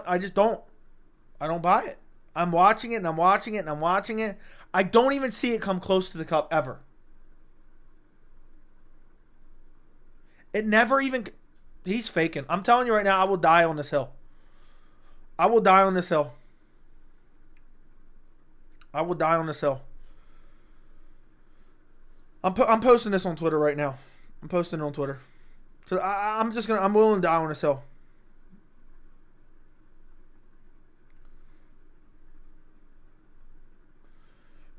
I just don't. I don't buy it. I'm watching it and I'm watching it and I'm watching it. I don't even see it come close to the cup ever. It never even... He's faking. I'm telling you right now, I will die on this hill. I will die on this hill. I will die on this hill. I'm posting this on Twitter right now. I'm posting it on Twitter. So I'm willing to die on this hill.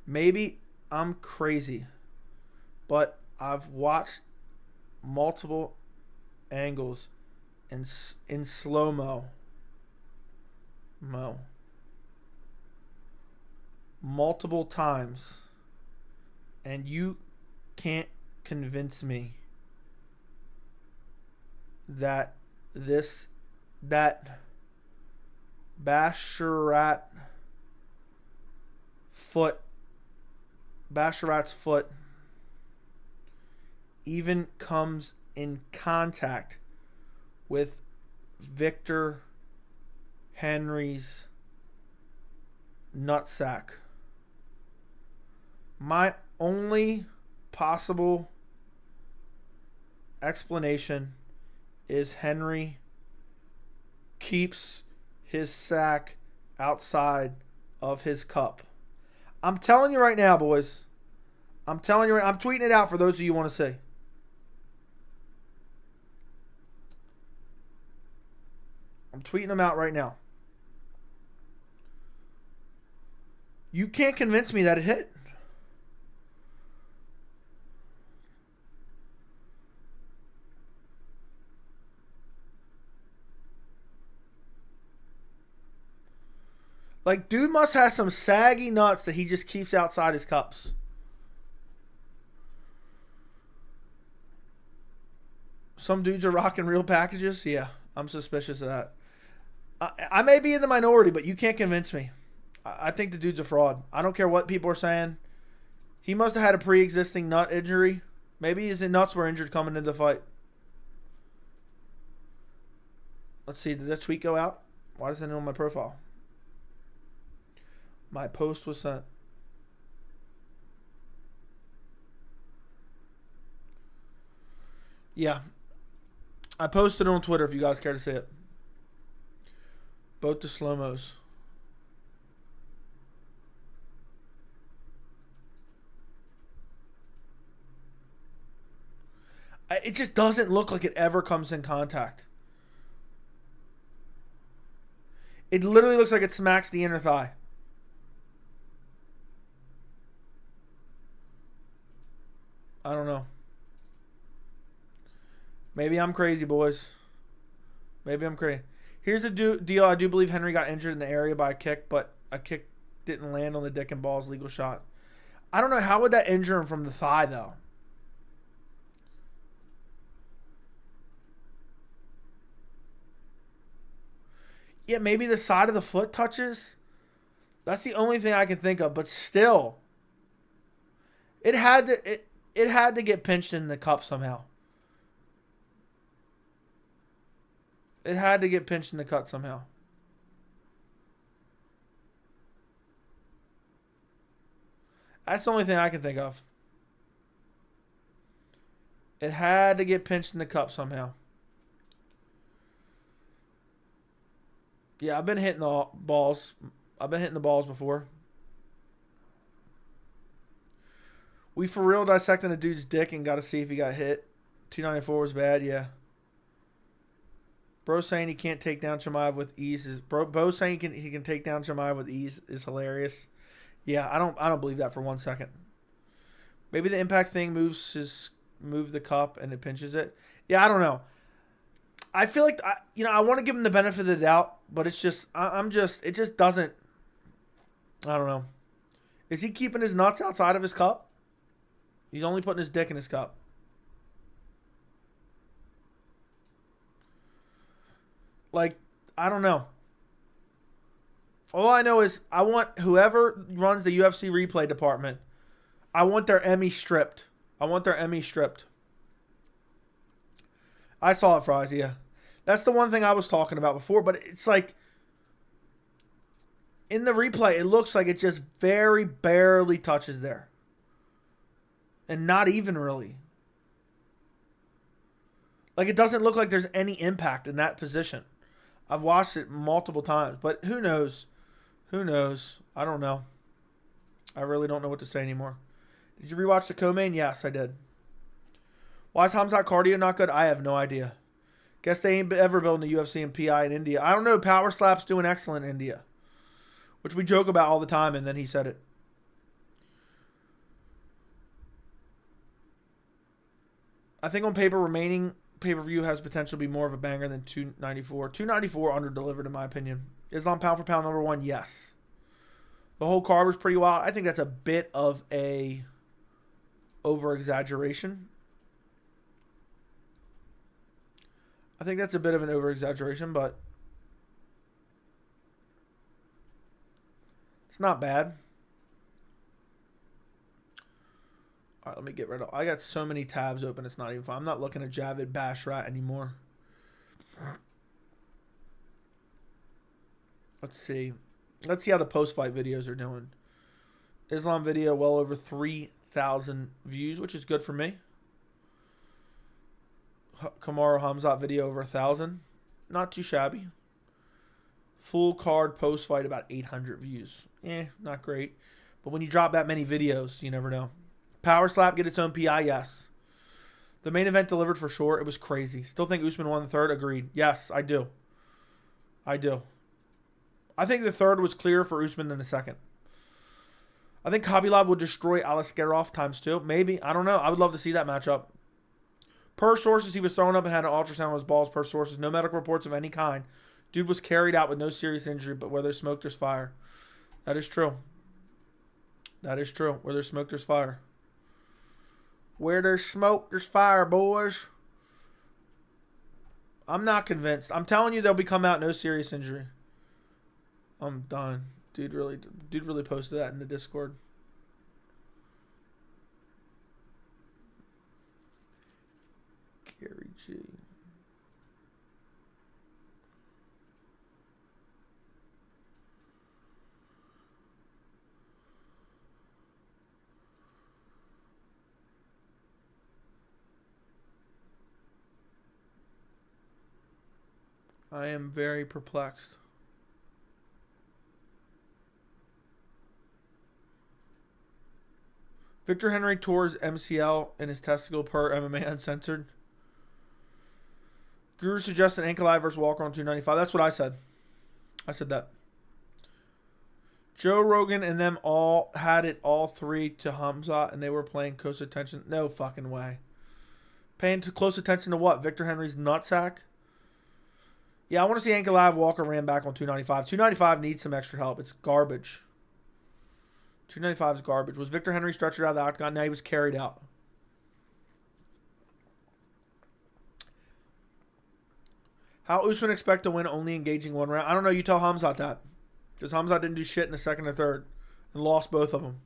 Maybe I'm crazy, but I've watched multiple angles in slow-mo. Multiple times, and you can't convince me that Basharat's foot even comes in contact with Victor Henry's nutsack. My only possible explanation is Henry keeps his sack outside of his cup. I'm telling you right now, boys. I'm tweeting it out for those of you who want to see. I'm tweeting them out right now. You can't convince me that it hit. Like, dude must have some saggy nuts that he just keeps outside his cups. Some dudes are rocking real packages. Yeah, I'm suspicious of that. I may be in the minority, but you can't convince me. I think the dude's a fraud. I don't care what people are saying. He must have had a pre-existing nut injury. Maybe his nuts were injured coming into the fight. Let's see. Did that tweet go out? Why does it know my profile? My post was sent. Yeah. I posted it on Twitter if you guys care to see it. Both the slow-mos. It just doesn't look like it ever comes in contact. It literally looks like it smacks the inner thigh. I don't know. Maybe I'm crazy, boys. Maybe I'm crazy. Here's the deal. I do believe Henry got injured in the area by a kick, but a kick didn't land on the dick and balls. Legal shot. I don't know. How would that injure him from the thigh, though? Yeah, maybe the side of the foot touches. That's the only thing I can think of. But still, it had to get pinched in the cup somehow. It had to get pinched in the cut somehow. That's the only thing I can think of. It had to get pinched in the cup somehow. Yeah, I've been hitting the balls. I've been hitting the balls before. We for real dissecting a dude's dick and got to see if he got hit. 294 was bad, yeah. Bro saying he can't take down Chimaev with ease is Bo saying he can take down Chimaev with ease is hilarious. Yeah, I don't believe that for 1 second. Maybe the impact thing move the cup and it pinches it. Yeah, I don't know. I feel like I want to give him the benefit of the doubt, but it's just it just doesn't. I don't know. Is he keeping his nuts outside of his cup? He's only putting his dick in his cup. Like, I don't know. All I know is I want whoever runs the UFC replay department, I want their Emmy stripped. I want their Emmy stripped. I saw it, Fries, yeah. That's the one thing I was talking about before, but it's like in the replay, it looks like it just very barely touches there. And not even really. Like, it doesn't look like there's any impact in that position. I've watched it multiple times, but who knows? Who knows? I don't know. I really don't know what to say anymore. Did you rewatch the co-main? Yes, I did. Why is Khamzat cardio not good? I have no idea. Guess they ain't ever building a UFC and PI in India. I don't know. Power Slap's doing excellent in India, which we joke about all the time, and then he said it. I think on paper, remaining pay-per-view has potential to be more of a banger than 294. 294 under-delivered, in my opinion. Islam pound for pound number one? Yes. The whole card was pretty wild. I think that's a bit of a over-exaggeration. I think that's a bit of an over-exaggeration, but it's not bad. All right, let me get rid of... I got so many tabs open, it's not even fun. I'm not looking at Javid Bashrat anymore. Let's see. Let's see how the post-fight videos are doing. Islam video, well over 3,000 views, which is good for me. Kamaru Khamzat video over 1,000. Not too shabby. Full card post-fight about 800 views. Not great. But when you drop that many videos, you never know. Power Slap get its own PI? Yes. The main event delivered for sure. It was crazy. Still think Usman won the third? Agreed. Yes, I do. I do. I think the third was clearer for Usman than the second. I think Khabibulov would destroy Aliskerov ×2. Maybe. I don't know. I would love to see that matchup. Per sources, he was thrown up and had an ultrasound on his balls. Per sources, no medical reports of any kind. Dude was carried out with no serious injury, but where there's smoke, there's fire. That is true. That is true. Where there's smoke, there's fire. Where there's smoke, there's fire, boys. I'm not convinced. I'm telling you they'll be come out no serious injury. I'm done. Dude really posted that in the Discord. Gary G. I am very perplexed. Victor Henry tours MCL in his testicle per MMA Uncensored. Guru suggested Ankalaev versus Walker on 295. That's what I said. I said that. Joe Rogan and them all had it all three to Khamzat, and they were paying close attention. No fucking way. Paying close attention to what? Victor Henry's nutsack? Yeah, I want to see Ankalaev Walker ran back on 295. 295 needs some extra help. It's garbage. 295 is garbage. Was Victor Henry stretchered out of the octagon? No, he was carried out. How Usman expect to win only engaging one round? I don't know. You tell Khamzat that. Because Khamzat didn't do shit in the second or third. And lost both of them.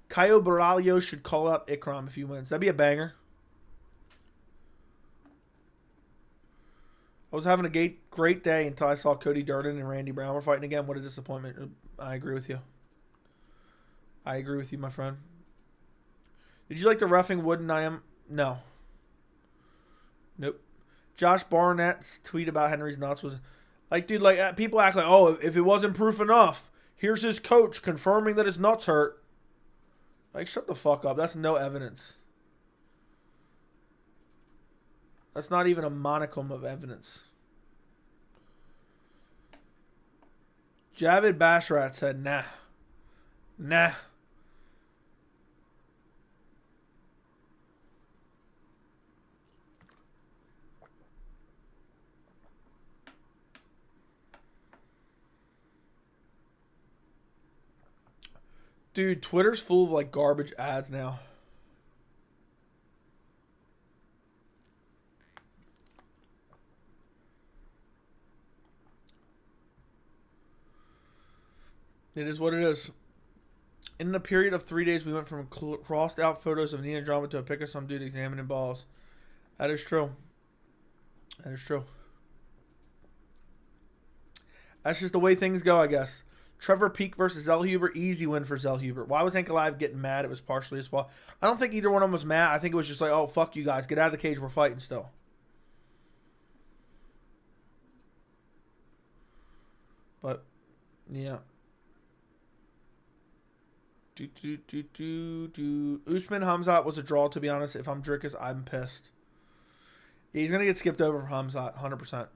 Caio Borralho should call out Ikram if he wins. That'd be a banger. I was having a great day until I saw Cody Durden and Randy Brown were fighting again. What a disappointment. I agree with you. I agree with you, my friend. Did you like the roughing Wood and I am? No. Nope. Josh Barnett's tweet about Henry's nuts was like, dude, like people act like, oh, if it wasn't proof enough, here's his coach confirming that his nuts hurt. Like, shut the fuck up. That's no evidence. That's not even a monicum of evidence. Javid Bashrat said, nah. Nah. Dude, Twitter's full of like garbage ads now. It is what it is. In a period of 3 days, we went from crossed out photos of Nina Drama to a pic of some dude examining balls. That is true. That is true. That's just the way things go, I guess. Trevor Peak versus Zellhuber. Easy win for Zellhuber. Why was Ankalaev getting mad? It was partially his fault. I don't think either one of them was mad. I think it was just like, oh, fuck you guys. Get out of the cage. We're fighting still. But, yeah. Usman Khamzat was a draw, to be honest. If I'm Drickus, I'm pissed. He's going to get skipped over for Khamzat. 100%.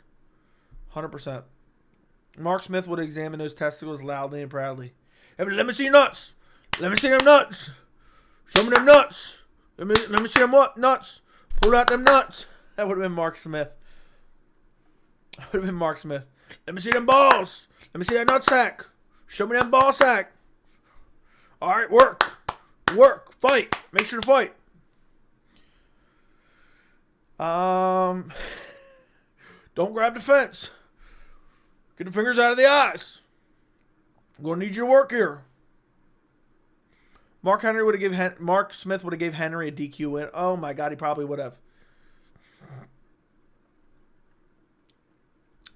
100%. Mark Smith would examine those testicles loudly and proudly. Hey, let me see your nuts. Let me see them nuts. Show me them nuts. Let me see them what? Nuts. Pull out them nuts. That would have been Mark Smith. That would have been Mark Smith. Let me see them balls. Let me see that nut sack. Show me them ball sack. All right, work. Work. Fight. Make sure to fight. Don't grab the fence. Get the fingers out of the eyes. I'm going to need your work here. Mark Smith would have gave Henry a DQ win. Oh my God, he probably would have.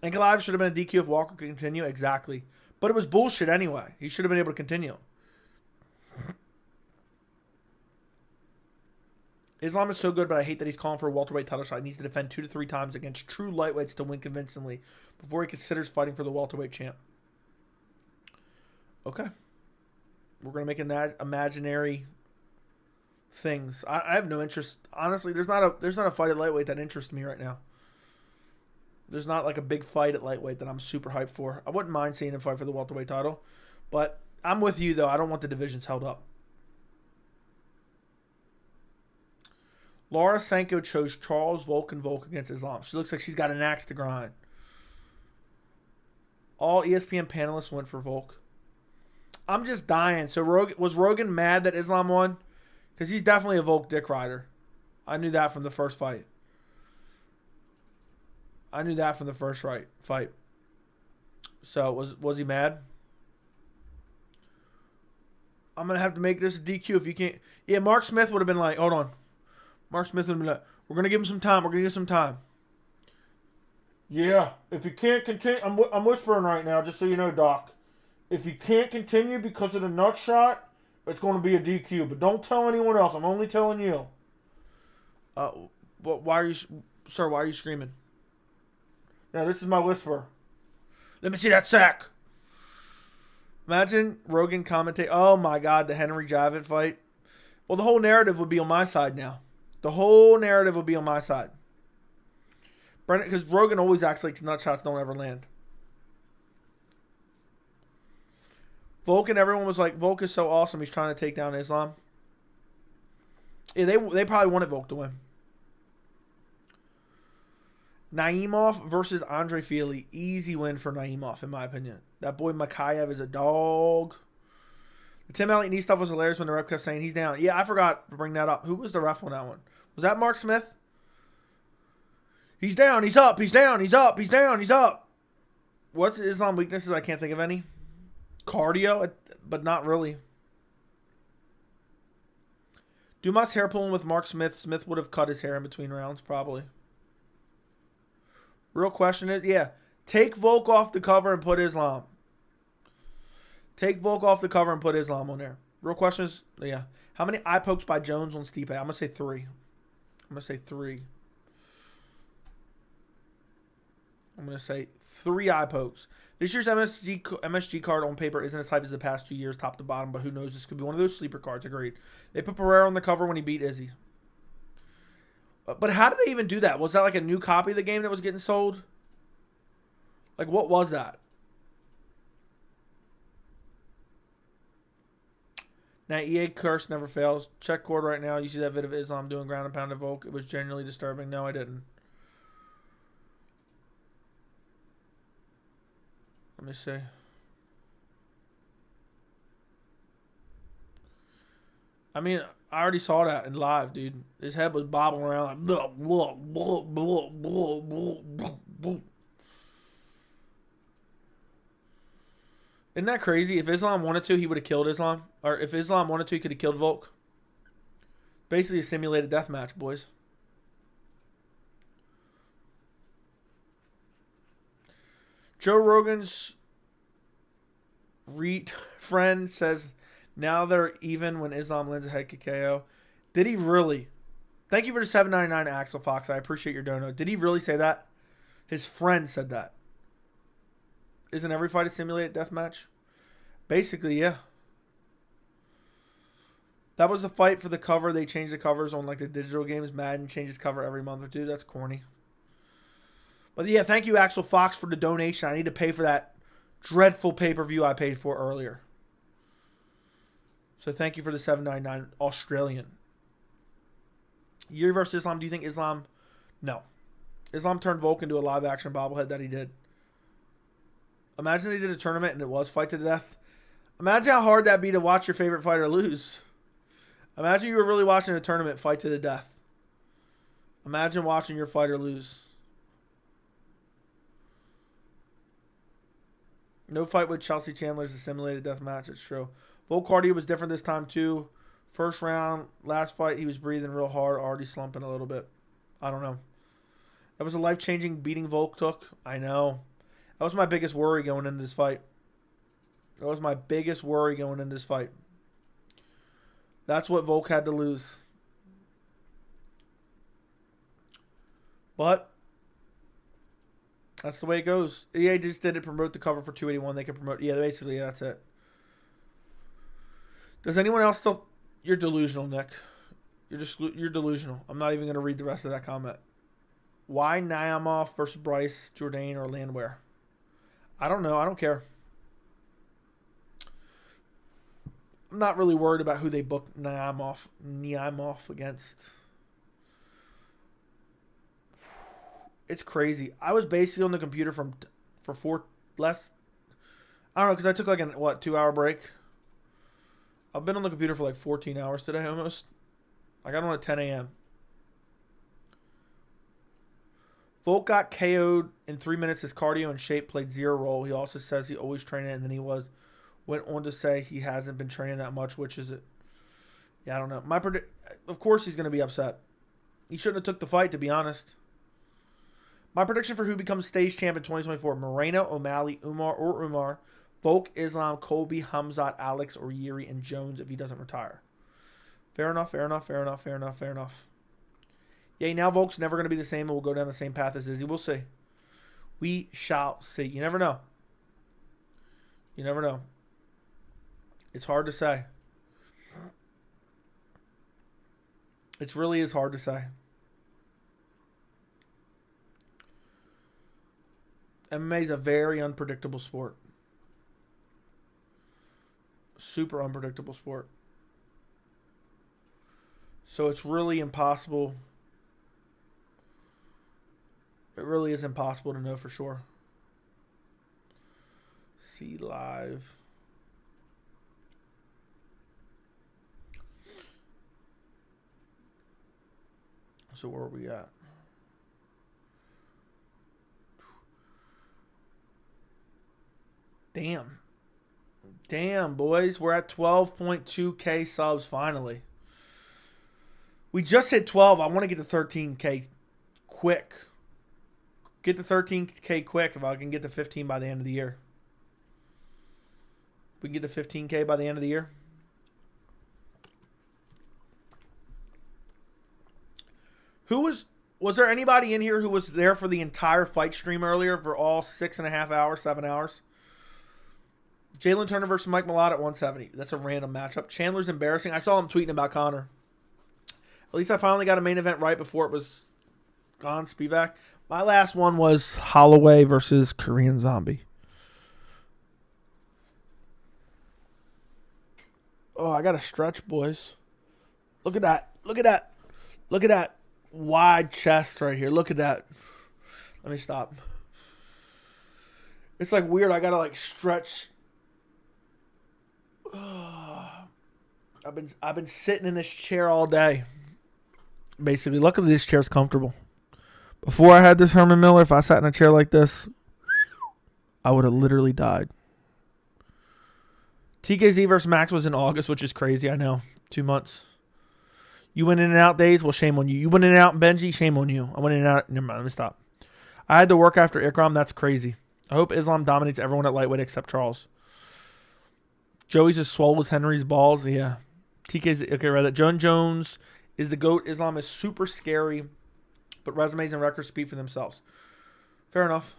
Ankalaev should have been a DQ if Walker could continue. Exactly. But it was bullshit anyway. He should have been able to continue. Islam is so good, but I hate that he's calling for a welterweight title shot. He needs to defend 2 to 3 times against true lightweights to win convincingly before he considers fighting for the welterweight champ. Okay. We're going to make imaginary things. I have no interest. Honestly, there's not a fight at lightweight that interests me right now. There's not like a big fight at lightweight that I'm super hyped for. I wouldn't mind seeing him fight for the welterweight title. But I'm with you, though. I don't want the divisions held up. Laura Sanko chose Charles Volk against Islam. She looks like she's got an axe to grind. All ESPN panelists went for Volk. I'm just dying. So was Rogan mad that Islam won? Because he's definitely a Volk dick rider. I knew that from the first fight. fight. So was he mad? I'm going to have to make this a DQ if you can't. Yeah, Mark Smith would have been like, hold on. Mark Smith would have been like, we're going to give him some time. Yeah, if you can't continue, I'm whispering right now, just so you know, Doc. If you can't continue because of the nut shot, it's going to be a DQ. But don't tell anyone else. I'm only telling you. But why are you screaming? Yeah, this is my whisper. Let me see that sack. Imagine Rogan commentate. Oh my God, the Henry Javid fight. Well, the whole narrative would be on my side now. The whole narrative would be on my side. Brendan, because Rogan always acts like nut shots don't ever land. Volk and everyone was like, Volk is so awesome. He's trying to take down Islam. Yeah, they probably wanted Volk to win. Naimov versus Andre Fili. Easy win for Naimov, in my opinion. That boy Makhachev is a dog. The Tim Elliott knee stuff was hilarious when the ref kept saying he's down. Yeah, I forgot to bring that up. Who was the ref on that one? Was that Mark Smith? He's down, he's up, he's down, he's up, he's down, he's up. What's Islam weaknesses? I can't think of any. Cardio, but not really. Dumas hair pulling with Mark Smith. Smith would have cut his hair in between rounds, probably. Real question is, yeah, take Volk off the cover and put Islam. Take Volk off the cover and put Islam on there. Real question is, yeah, how many eye pokes by Jones on Stipe? I'm going to say 3. I'm going to say 3. I'm going to say 3 eye pokes. This year's MSG card on paper isn't as hype as the past 2 years, top to bottom, but who knows? This could be one of those sleeper cards. Agreed. They put Pereira on the cover when he beat Izzy. But how did they even do that? Was that like a new copy of the game that was getting sold? Like, what was that? Now, EA curse never fails. Check cord right now. You see that vid of Islam doing ground and pound to Volk. It was genuinely disturbing. No, I didn't. Let me see. I mean, I already saw that in live, dude. His head was bobbling around like blah, blah, blah, blah, blah, blah, blah, blah. Isn't that crazy? If Islam wanted to, he would have killed Islam. Or if Islam wanted to, he could have killed Volk. Basically a simulated death match, boys. Joe Rogan's friend says now they're even when Islam lands a head kick KO. Did he really? Thank you for the $7.99, Axel Fox. I appreciate your dono. Did he really say that? His friend said that. Isn't every fight a simulated death match? Basically, yeah. That was the fight for the cover. They changed the covers on like the digital games. Madden changes cover every month or two. That's corny. But yeah, thank you, Axel Fox, for the donation. I need to pay for that dreadful pay-per-view I paid for earlier. So thank you for the $7.99 Australian. Yuri versus Islam. Do you think Islam? No. Islam turned Volk into a live-action bobblehead that he did. Imagine they did a tournament and it was fight to the death. Imagine how hard that'd be to watch your favorite fighter lose. Imagine you were really watching a tournament fight to the death. Imagine watching your fighter lose. No fight with Chelsea Chandler is a simulated death match. It's true. Volk cardio was different this time too. First round, last fight, he was breathing real hard, already slumping a little bit. I don't know. That was a life-changing beating Volk took. I know. That was my biggest worry going into this fight. That was my biggest worry going into this fight. That's what Volk had to lose. But that's the way it goes. EA just didn't promote the cover for 281. They could promote. Yeah, basically, that's it. Does anyone else still... You're delusional, Nick. You're delusional. I'm not even going to read the rest of that comment. Why Naimov versus Bryce, Jourdain, or Landwehr? I don't know. I don't care. I'm not really worried about who they booked Naimov against. It's crazy. I was basically on the computer for less. I don't know, because I took like a 2-hour break. I've been on the computer for like 14 hours today almost. I got on at 10 a.m. Volk got KO'd in 3 minutes. His cardio and shape played zero role. He also says he always trained it, and then he went on to say he hasn't been training that much, which is it. Yeah, I don't know. Of course he's going to be upset. He shouldn't have took the fight, to be honest. My prediction for who becomes stage champ in 2024: Moreno, O'Malley, Umar, Volk, Islam, Colby, Khamzat, Alex, or Yuri, and Jones if he doesn't retire. Fair enough. Yeah, now Volk's never going to be the same and will go down the same path as Izzy. We'll see. We shall see. You never know. You never know. It's hard to say. It really is hard to say. MMA is a very unpredictable sport. Super unpredictable sport. So it's really impossible. It really is impossible to know for sure. See live. So where are we at? Damn. Damn, boys. We're at 12.2K subs finally. We just hit 12. I want to get to 13K quick. Get to 13K quick if I can get to 15 by the end of the year. We can get to 15K by the end of the year. Was there anybody in here who was there for the entire fight stream earlier for all 6.5 hours, 7 hours? Jalen Turner versus Mike Malott at 170. That's a random matchup. Chandler's embarrassing. I saw him tweeting about Conor. At least I finally got a main event right before it was gone. Spivak. My last one was Holloway versus Korean Zombie. Oh, I got to stretch, boys. Look at that. Look at that. Look at that wide chest right here. Look at that. Let me stop. It's like weird. I got to like stretch. I've been sitting in this chair all day. Basically, luckily this chair's comfortable. Before I had this Herman Miller, if I sat in a chair like this, I would have literally died. TKZ versus Max was in August, which is crazy. I know. 2 months. You went in and out days? Well, shame on you. You went in and out, Benji? Shame on you. I went in and out. Never mind. Let me stop. I had to work after Ikram. That's crazy. I hope Islam dominates everyone at lightweight except Charles. Joey's as swole as Henry's balls. Yeah. TKZ. Okay, right. John Jones is the GOAT. Islam is super scary, but resumes and records speak for themselves. Fair enough.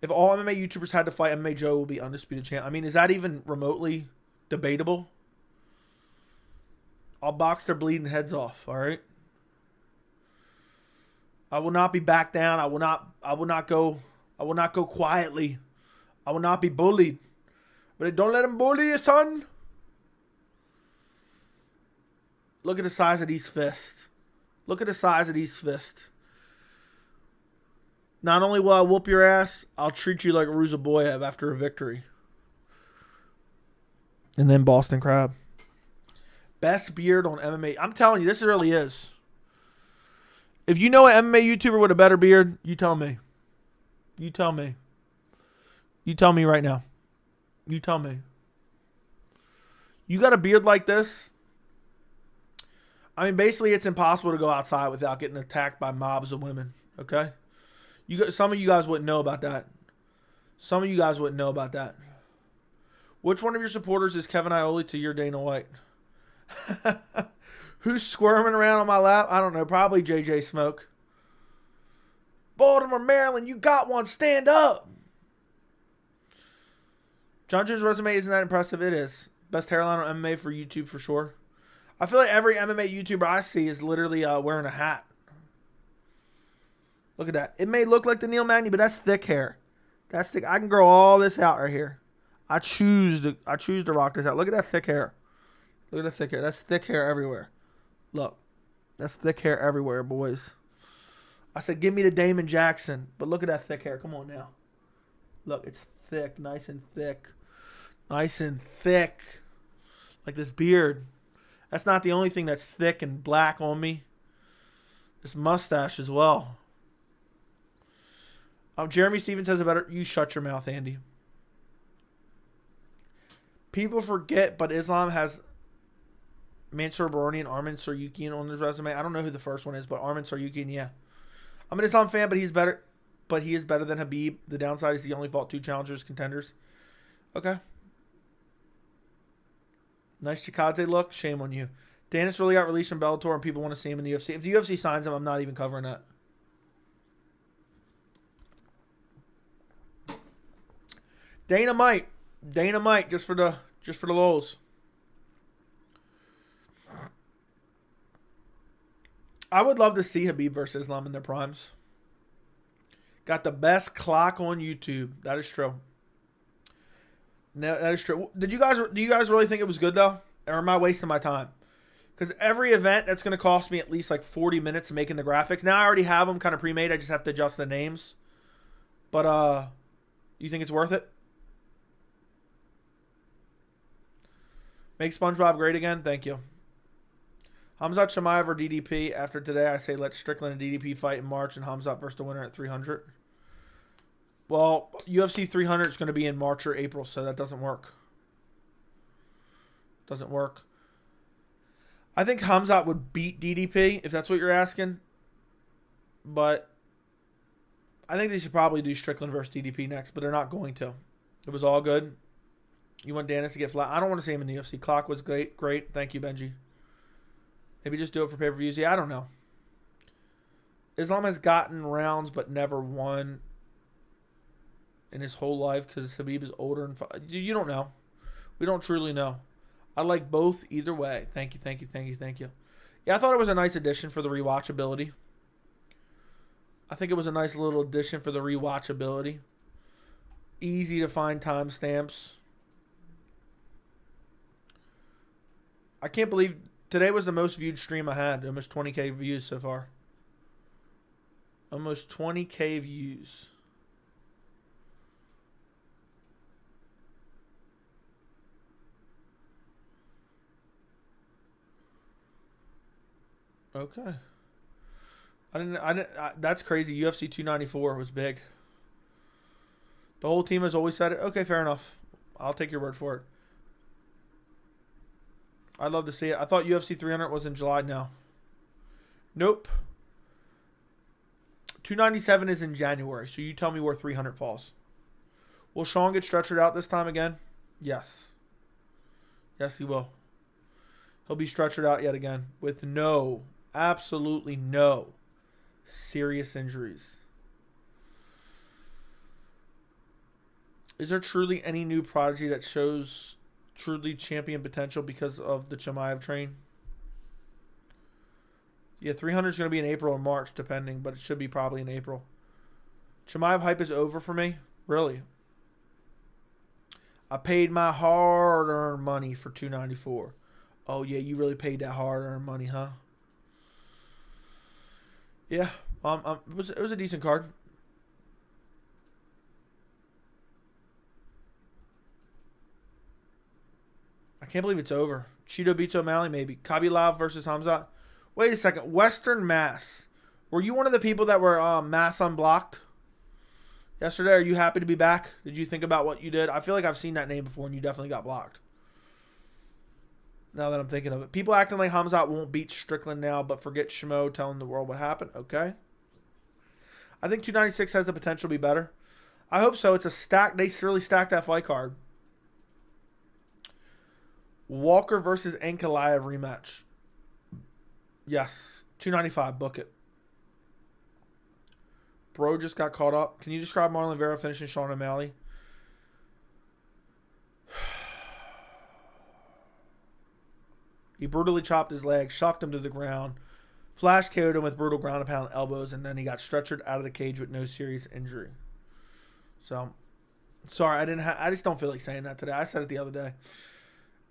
If all MMA YouTubers had to fight, MMA Joe will be undisputed champ. I mean, is that even remotely debatable? I'll box their bleeding heads off, all right? I will not be back down. I will not go quietly. I will not be bullied. But don't let them bully you, son. Look at the size of these fists. Look at the size of these fists. Not only will I whoop your ass, I'll treat you like Ruzaboyev after a victory. And then Boston Crab. Best beard on MMA. I'm telling you, this really is. If you know an MMA YouTuber with a better beard, you tell me. You tell me. You tell me right now. You tell me. You got a beard like this? I mean, basically, it's impossible to go outside without getting attacked by mobs of women. Okay? Some of you guys wouldn't know about that. Some of you guys wouldn't know about that. Which one of your supporters is Kevin Ioli to your Dana White? Who's squirming around on my lap? I don't know. Probably JJ Smoke. Baltimore, Maryland, you got one. Stand up. John Jones' resume isn't that impressive. It is. Best hairline on MMA for YouTube for sure. I feel like every MMA YouTuber I see is literally wearing a hat. Look at that. It may look like the Neil Magny, but that's thick hair. That's thick. I can grow all this out right here. I choose to rock this out. Look at that thick hair. Look at that thick hair. That's thick hair everywhere. Look. That's thick hair everywhere, boys. I said, give me the Damon Jackson. But look at that thick hair. Come on now. Look, it's thick. Nice and thick. Nice and thick. Like this beard. That's not the only thing that's thick and black on me. This mustache as well. Jeremy Stevens has a better... You shut your mouth, Andy. People forget, but Islam has Mansour Baroni and Arman Saryukian on his resume. I don't know who the first one is, but Arman Saryukian, yeah. I'm an Islam fan, but he's better. But he is better than Habib. The downside is he only fought 2 challengers, contenders. Okay. Nice Chikadze look. Shame on you. Danis really got released from Bellator, and people want to see him in the UFC. If the UFC signs him, I'm not even covering that. Dynamite. Dynamite just for the lulz. I would love to see Khabib versus Islam in their primes. Got the best clock on YouTube. That is true. No, that is true. Do you guys really think it was good though? Or am I wasting my time? Because every event that's going to cost me at least like 40 minutes making the graphics. Now I already have them kind of pre-made. I just have to adjust the names. But you think it's worth it? Make SpongeBob great again? Thank you. Khamzat, Chimaev, or DDP? After today, I say let Strickland and DDP fight in March and Khamzat versus the winner at 300. Well, UFC 300 is going to be in March or April, so that doesn't work. Doesn't work. I think Khamzat would beat DDP, if that's what you're asking. But I think they should probably do Strickland versus DDP next, but they're not going to. It was all good. You want Dennis to get flat? I don't want to see him in the UFC. Clock was great. Great. Thank you, Benji. Maybe just do it for pay-per-views. Yeah, I don't know. Islam has gotten rounds but never won in his whole life because Khabib is older. And you don't know. We don't truly know. I like both either way. Thank you, thank you, thank you, thank you. Yeah, I thought it was a nice addition for the rewatchability. I think it was a nice little addition for the rewatchability. Easy to find timestamps. I can't believe today was the most viewed stream I had. Almost 20K views so far. Almost 20K views. Okay. That's crazy. UFC 294 was big. The whole team has always said it. Okay, fair enough. I'll take your word for it. I'd love to see it. I thought UFC 300 was in July now. Nope. 297 is in January, so you tell me where 300 falls. Will Sean get stretchered out this time again? Yes. Yes, he will. He'll be stretchered out yet again with absolutely no serious injuries. Is there truly any new prodigy that shows truly champion potential because of the Chimaev train? Yeah, 300 is going to be in April or March, depending, but it should be probably in April. Chimaev hype is over for me? Really? I paid my hard-earned money for 294. Oh, yeah, you really paid that hard-earned money, huh? Yeah, it was a decent card. I can't believe it's over. Cheeto beats O'Malley, maybe. Khabib versus Khamzat. Wait a second. Western Mass. Were you one of the people that were Mass unblocked yesterday? Are you happy to be back? Did you think about what you did? I feel like I've seen that name before, and you definitely got blocked. Now that I'm thinking of it. People acting like Khamzat won't beat Strickland now, but forget Shmo telling the world what happened. Okay. I think 296 has the potential to be better. I hope so. It's a stack. They really stacked that fight card. Walker versus Ankalaev rematch. Yes. 295. Book it. Bro just got caught up. Can you describe Marlon Vera finishing Sean O'Malley? He brutally chopped his leg, shocked him to the ground, flash KO'd him with brutal ground and pound elbows, and then he got stretchered out of the cage with no serious injury. So, sorry, I just don't feel like saying that today. I said it the other day.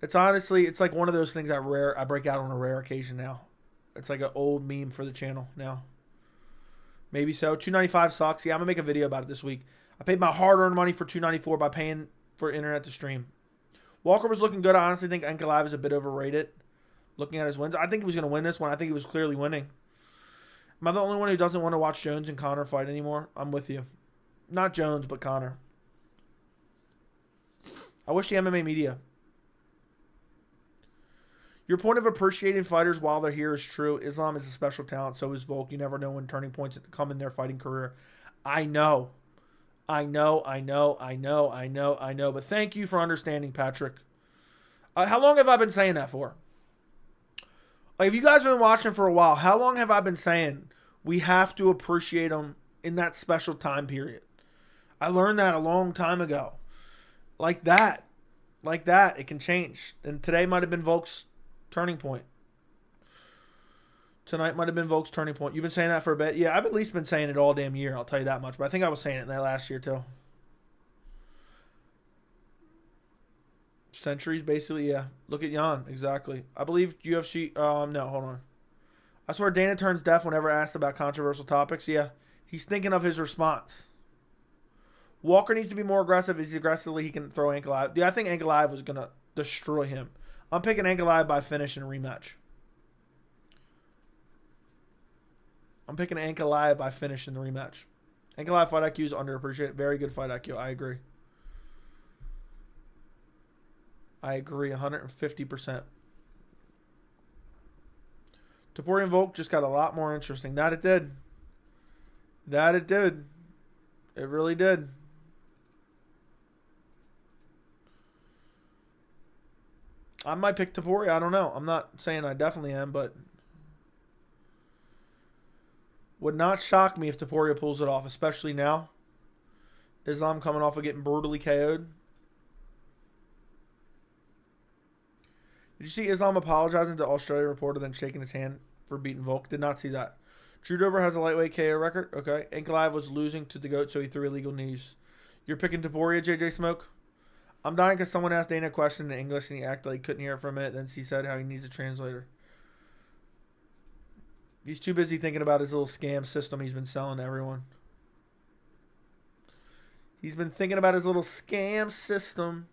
It's honestly, it's like one of those things I break out on a rare occasion now. It's like an old meme for the channel now. Maybe so. 295 sucks. Yeah, I'm going to make a video about it this week. I paid my hard-earned money for 294 by paying for internet to stream. Walker was looking good. I honestly think Ankalaev is a bit overrated. Looking at his wins, I think he was going to win this one. I think he was clearly winning. Am I the only one who doesn't want to watch Jones and Conor fight anymore? I'm with you. Not Jones, but Conor. I wish the MMA media. Your point of appreciating fighters while they're here is true. Islam is a special talent. So is Volk. You never know when turning points come in their fighting career. I know. But thank you for understanding, Patrick. How long have I been saying that for? Like, if you guys have been watching for a while, how long have I been saying we have to appreciate them in that special time period? I learned that a long time ago. Like that. Like that. It can change. And today might have been Volk's turning point. Tonight might have been Volk's turning point. You've been saying that for a bit? Yeah, I've at least been saying it all damn year. I'll tell you that much. But I think I was saying it in that last year, too. Centuries, basically, yeah. Look at Jan, exactly. I believe UFC... no, hold on. I swear Dana turns deaf whenever asked about controversial topics. Yeah, he's thinking of his response. Walker needs to be more aggressive. As aggressively he can throw Ankalaev. Yeah, I think Ankalaev was going to destroy him. I'm picking Ankalaev by finish in a rematch. I'm picking Ankalaev by finish in the rematch. Ankalaev fight IQ is underappreciated. Very good fight IQ. I agree. I agree 150%. Topuria and Volk just got a lot more interesting. That it did. That it did. It really did. I might pick Topuria. I don't know. I'm not saying I definitely am, but would not shock me if Topuria pulls it off, especially now. Islam coming off of getting brutally KO'd. Did you see Islam apologizing to Australia reporter, then shaking his hand for beating Volk? Did not see that. Drew Dober has a lightweight KO record. Okay. Ankalaev was losing to the GOAT, so he threw illegal knees. You're picking Topuria, JJ Smoke? I'm dying because someone asked Dana a question in English and he acted like he couldn't hear it for a minute. Then he said how he needs a translator. He's too busy thinking about his little scam system he's been selling to everyone. He's been thinking about his little scam system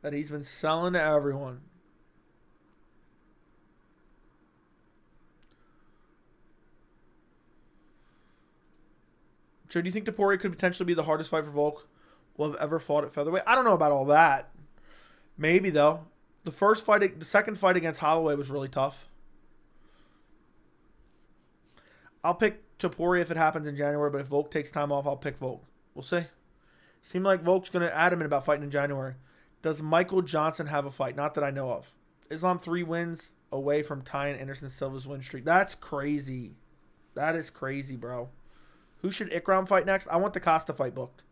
that he's been selling to everyone. Joe, do you think Topuria could potentially be the hardest fight for Volk will have ever fought at featherweight? I don't know about all that. Maybe, though. The second fight against Holloway was really tough. I'll pick Topuria if it happens in January, but if Volk takes time off, I'll pick Volk. We'll see. Seemed like Volk's going to adamant about fighting in January. Does Michael Johnson have a fight? Not that I know of. Islam 3 wins away from tying Anderson Silva's win streak. That's crazy. That is crazy, bro. Who should Ikram fight next? I want the Costa fight booked.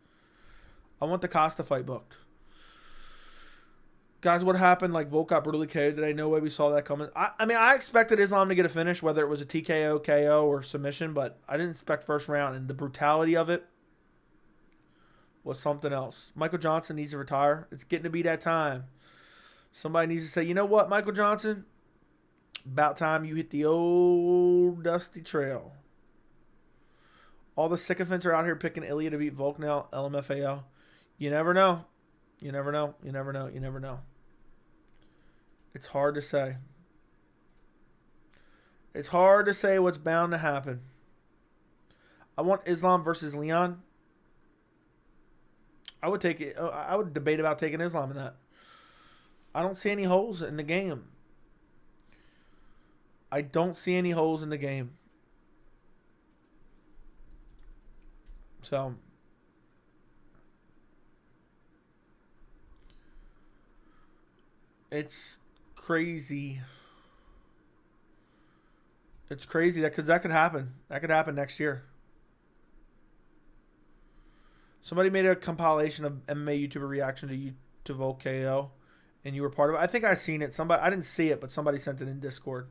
Guys, what happened? Like, Volk got brutally KO'd today. No way we saw that coming. I mean, I expected Islam to get a finish, whether it was a TKO, KO, or submission, but I didn't expect first round. And the brutality of it was something else. Michael Johnson needs to retire. It's getting to be that time. Somebody needs to say, you know what, Michael Johnson? About time you hit the old dusty trail. All the sycophants are out here picking Ilya to beat Volk now, LMFAO. You never know. You never know. You never know. You never know. It's hard to say. It's hard to say what's bound to happen. I want Islam versus Leon. I would take it. I would debate about taking Islam in that. I don't see any holes in the game. I don't see any holes in the game. So, it's crazy. It's crazy because that could happen. That could happen next year. Somebody made a compilation of MMA YouTuber reaction to Volk KO, and you were part of it. I think I seen it. I didn't see it, but somebody sent it in Discord.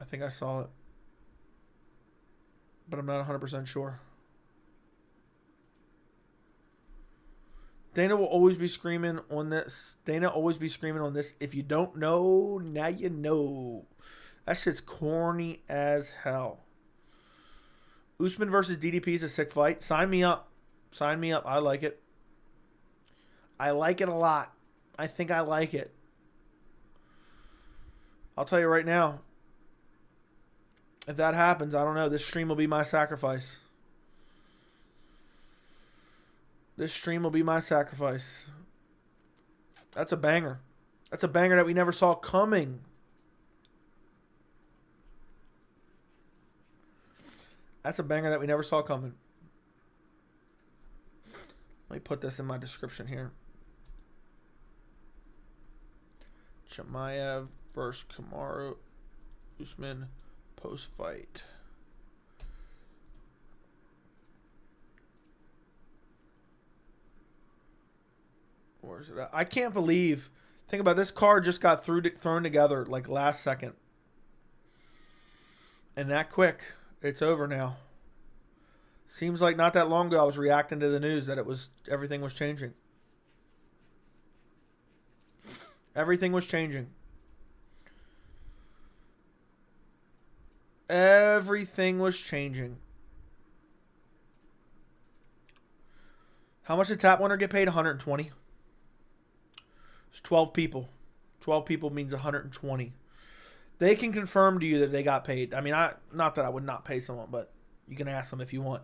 I think I saw it, but I'm not 100% sure. Dana will always be screaming on this. If you don't know, now you know. That shit's corny as hell. Usman versus DDP is a sick fight. Sign me up. Sign me up. I like it. I like it a lot. I think I like it. I'll tell you right now. If that happens, I don't know. This stream will be my sacrifice. This stream will be my sacrifice. That's a banger. That's a banger that we never saw coming. That's a banger that we never saw coming. Let me put this in my description here. Chimaev versus Kamaru. Usman post-fight. Where's it at? I can't believe. Think about it, this card just got thrown together like last second. And that quick. It's over now. Seems like not that long ago I was reacting to the news that everything was changing. Everything was changing. Everything was changing. How much did Tap Winner get paid? 120. It's 12 people. 12 people means 120. They can confirm to you that they got paid. I mean, not that I would not pay someone, but you can ask them if you want.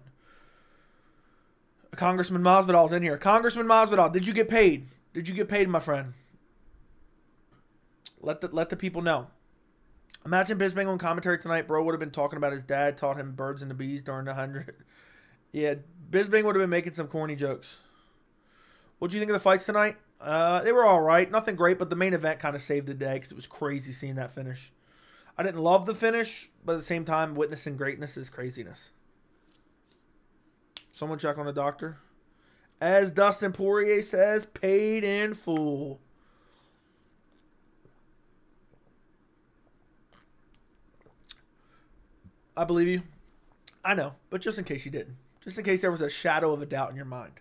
Congressman Masvidal's in here. Congressman Masvidal, did you get paid? Did you get paid, my friend? Let the people know. Imagine Bisbing on commentary tonight. Bro would have been talking about his dad taught him birds and the bees during the 100. Yeah, Bisbing would have been making some corny jokes. What do you think of the fights tonight? They were all right. Nothing great, but the main event kind of saved the day because it was crazy seeing that finish. I didn't love the finish, but at the same time, witnessing greatness is craziness. Someone check on the doctor. As Dustin Poirier says, paid in full. I believe you. I know, but just in case you didn't. Just in case there was a shadow of a doubt in your mind.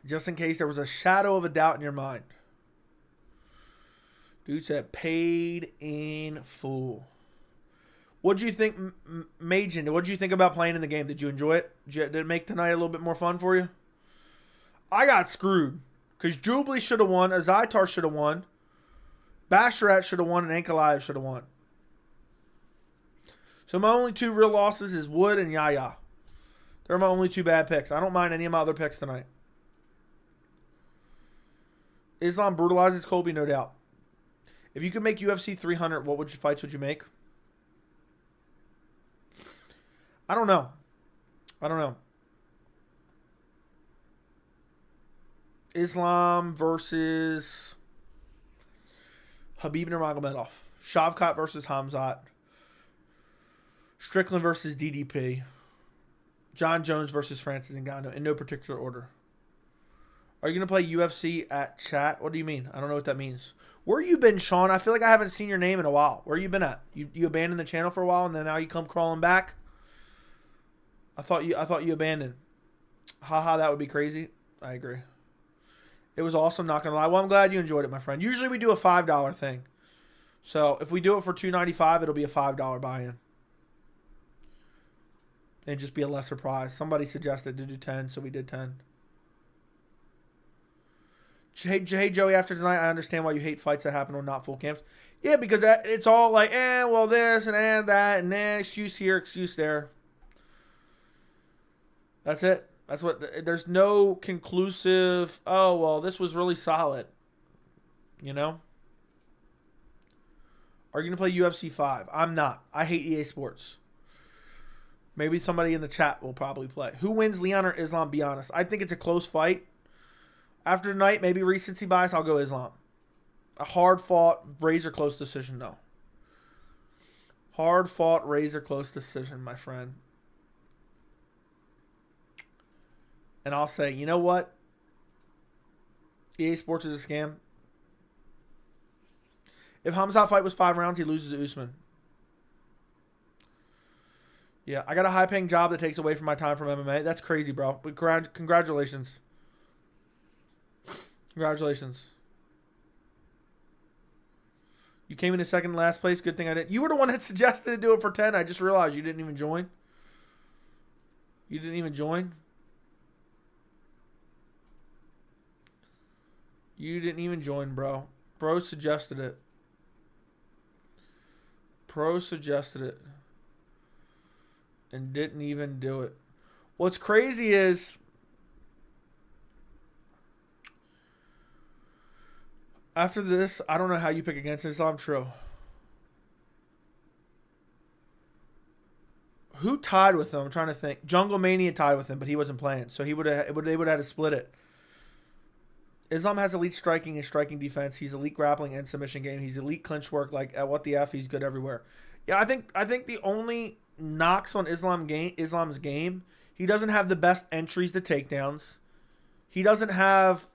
Just in case there was a shadow of a doubt in your mind. Dude said paid in full. What did you think, Majin? What did you think about playing in the game? Did you enjoy it? Did it make tonight a little bit more fun for you? I got screwed. Because Jubilee should have won. Azaitar should have won. Basharat should have won. And Ankalaev should have won. So my only two real losses is Wood and Yaya. They're my only two bad picks. I don't mind any of my other picks tonight. Islam brutalizes Colby, no doubt. If you could make UFC 300, what fights would you make? I don't know. Islam versus Khabib Nurmagomedov. Shavkat versus Khamzat. Strickland versus DDP. John Jones versus Francis Ngannou in no particular order. Are you going to play UFC at chat? What do you mean? I don't know what that means. Where you been, Sean? I feel like I haven't seen your name in a while. Where you been at? You abandoned the channel for a while and then now you come crawling back? I thought you abandoned. Haha, that would be crazy. I agree. It was awesome, not gonna lie. Well, I'm glad you enjoyed it, my friend. Usually we do a $5 thing. So if we do it for $2.95, it'll be a $5 buy-in. And just be a lesser prize. Somebody suggested to do 10, so we did 10. Hey, Joey, after tonight, I understand why you hate fights that happen on not full camps. Yeah, because it's all like, well, this and that, and excuse here, excuse there. That's it. That's what. There's no conclusive, oh, well, this was really solid. You know? Are you going to play UFC 5? I'm not. I hate EA Sports. Maybe somebody in the chat will probably play. Who wins, Leon or Islam? Be honest. I think it's a close fight. After tonight, maybe recency bias, I'll go Islam. A hard-fought, razor-close decision, though. Hard-fought, razor-close decision, my friend. And I'll say, you know what? EA Sports is a scam. If Khamzat fight was 5 rounds, he loses to Usman. Yeah, I got a high-paying job that takes away from my time from MMA. That's crazy, bro. But congratulations. Congratulations. You came in second last place. Good thing I didn't. You were the one that suggested to do it for 10. I just realized you didn't even join. You didn't even join. You didn't even join, bro. Bro suggested it. Pro suggested it. And didn't even do it. What's crazy is after this, I don't know how you pick against Islam. True. Who tied with him? I'm trying to think. Jungle Mania tied with him, but he wasn't playing, so they would have had to split it. Islam has elite striking and striking defense. He's elite grappling and submission game. He's elite clinch work. Like at what the F, he's good everywhere. Yeah, I think the only knocks on Islam's game, He doesn't have the best entries to takedowns. He doesn't have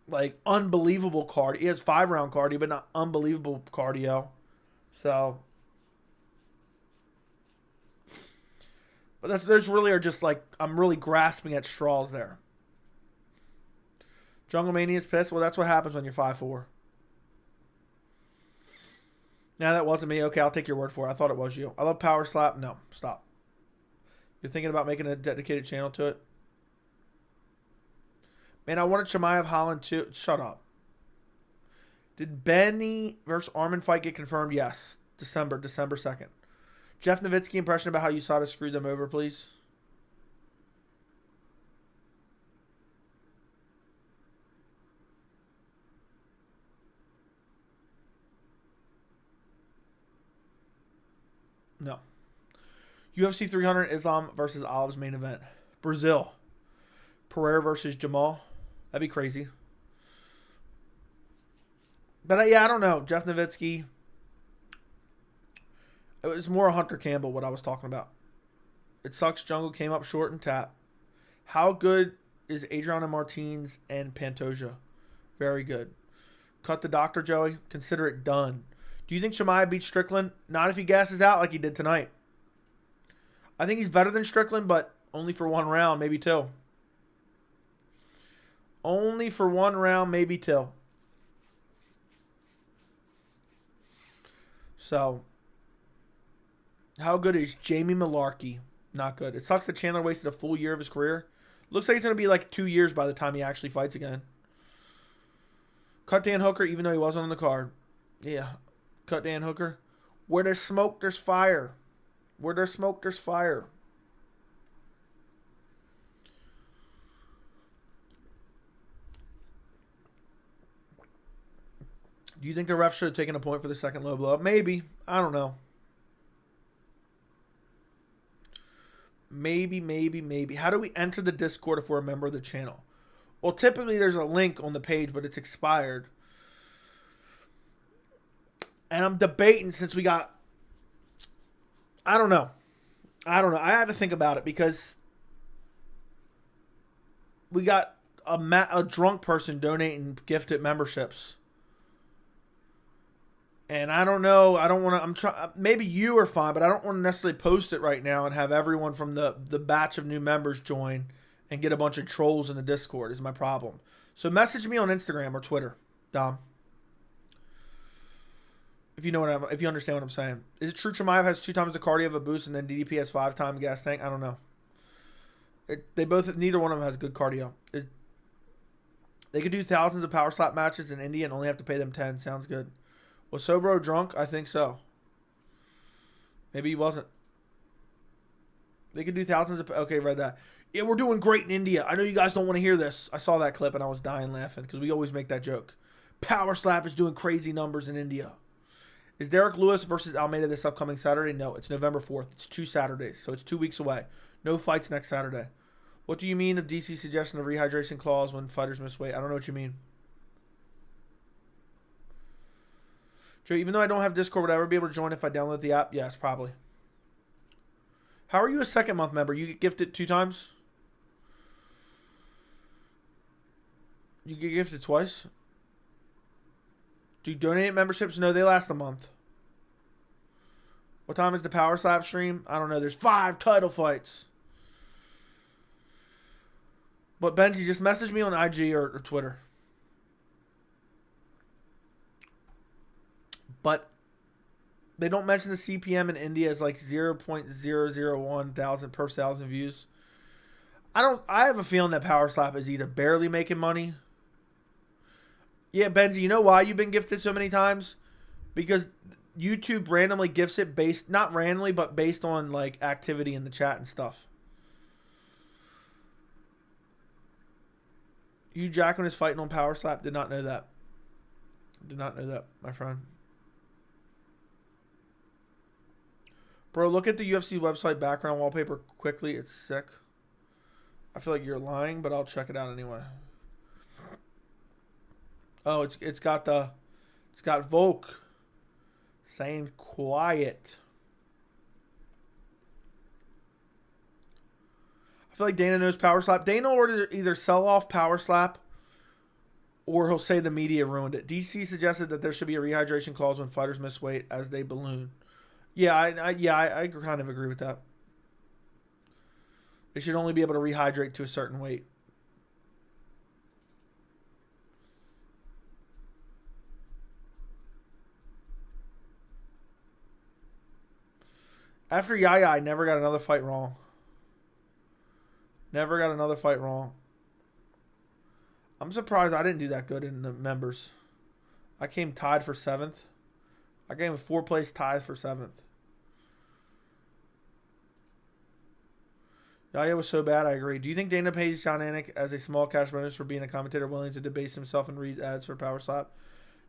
like unbelievable cardio. He has 5-round cardio, but not unbelievable cardio. So, but there's really are just like I'm really grasping at straws there. Jungle Mania's pissed. Well, that's what happens when you're 5'4". Now that wasn't me. Okay, I'll take your word for it. I thought it was you. I love Power Slap. No, stop. You're thinking about making a dedicated channel to it? Man, I wanted Chimaev Holland too. Shut up. Did Benny versus Armin fight get confirmed? Yes. December 2nd. Jeff Nowitzki impression about how USADA screwed them over, please. No. UFC 300 Islam versus Olive's main event. Brazil. Pereira versus Jamal. That'd be crazy. But yeah, I don't know. Jeff Nowitzki. It was more Hunter Campbell what I was talking about. It sucks Jungle came up short and tap. How good is Adriana Martins and Pantoja? Very good. Cut the doctor, Joey. Consider it done. Do you think Chimaev beats Strickland? Not if he gasses out like he did tonight. I think he's better than Strickland, but only for 1 round, maybe 2. Only for 1 round, maybe 2. So, how good is Jamie Malarkey? Not good. It sucks that Chandler wasted a full year of his career. Looks like it's going to be like 2 years by the time he actually fights again. Cut Dan Hooker, even though he wasn't on the card. Yeah. Cut Dan Hooker. Where there's smoke, there's fire. Where there's smoke, there's fire. Do you think the ref should have taken a point for the second low blow? Maybe. I don't know. Maybe. How do we enter the Discord if we're a member of the channel? Well, typically there's a link on the page, but it's expired. And I'm debating since we got... I don't know. I had to think about it because we got a drunk person donating gifted memberships. And I don't know. I don't want to. Maybe you are fine, but I don't want to necessarily post it right now and have everyone from the batch of new members join and get a bunch of trolls in the Discord is my problem. So message me on Instagram or Twitter, Dom. If you know if you understand what I'm saying. Is it true Chimaev has 2 times the cardio of a boost and then DDP has 5 times gas tank? I don't know. Neither one of them has good cardio. They could do thousands of power slap matches in India and only have to pay them 10. Sounds good. Was Sobro drunk? I think so. Maybe he wasn't. They could do thousands of... Okay, read that. Yeah, we're doing great in India. I know you guys don't want to hear this. I saw that clip and I was dying laughing because we always make that joke. Power slap is doing crazy numbers in India. Is Derek Lewis versus Almeida this upcoming Saturday? No, it's November 4th. It's 2 Saturdays, so it's 2 weeks away. No fights next Saturday. What do you mean of DC's suggestion of rehydration clause when fighters miss weight? I don't know what you mean. Joe, even though I don't have Discord, would I ever be able to join if I download the app? Yes, probably. How are you a second month member? You get gifted 2 times? You get gifted twice? Do you donate memberships? No, they last a month. What time is the Power Slap stream? I don't know. There's 5 title fights. But Benji, just message me on IG or Twitter. But they don't mention the CPM in India as like 0.001 thousand per 1,000 views. I have a feeling that Power Slap is either barely making money. Yeah, Benji, you know why you've been gifted so many times? Because YouTube randomly gifts it based, not randomly, but based on like activity in the chat and stuff. Hugh Jackman is fighting on Power Slap. Did not know that. Did not know that, my friend. Bro, look at the UFC website background wallpaper quickly. It's sick. I feel like you're lying, but I'll check it out anyway. Oh, it's got Volk saying quiet. I feel like Dana knows Power Slap. Dana will either sell off Power Slap or he'll say the media ruined it. DC suggested that there should be a rehydration clause when fighters miss weight as they balloon. Yeah, I kind of agree with that. They should only be able to rehydrate to a certain weight. After Yaya, I never got another fight wrong. Never got another fight wrong. I'm surprised I didn't do that good in the members. I came tied for 7th. I came 4th place tied for 7th. Yaya was so bad, I agree. Do you think Dana pays John Anik as a small cash bonus for being a commentator willing to debase himself and read ads for Power Slap?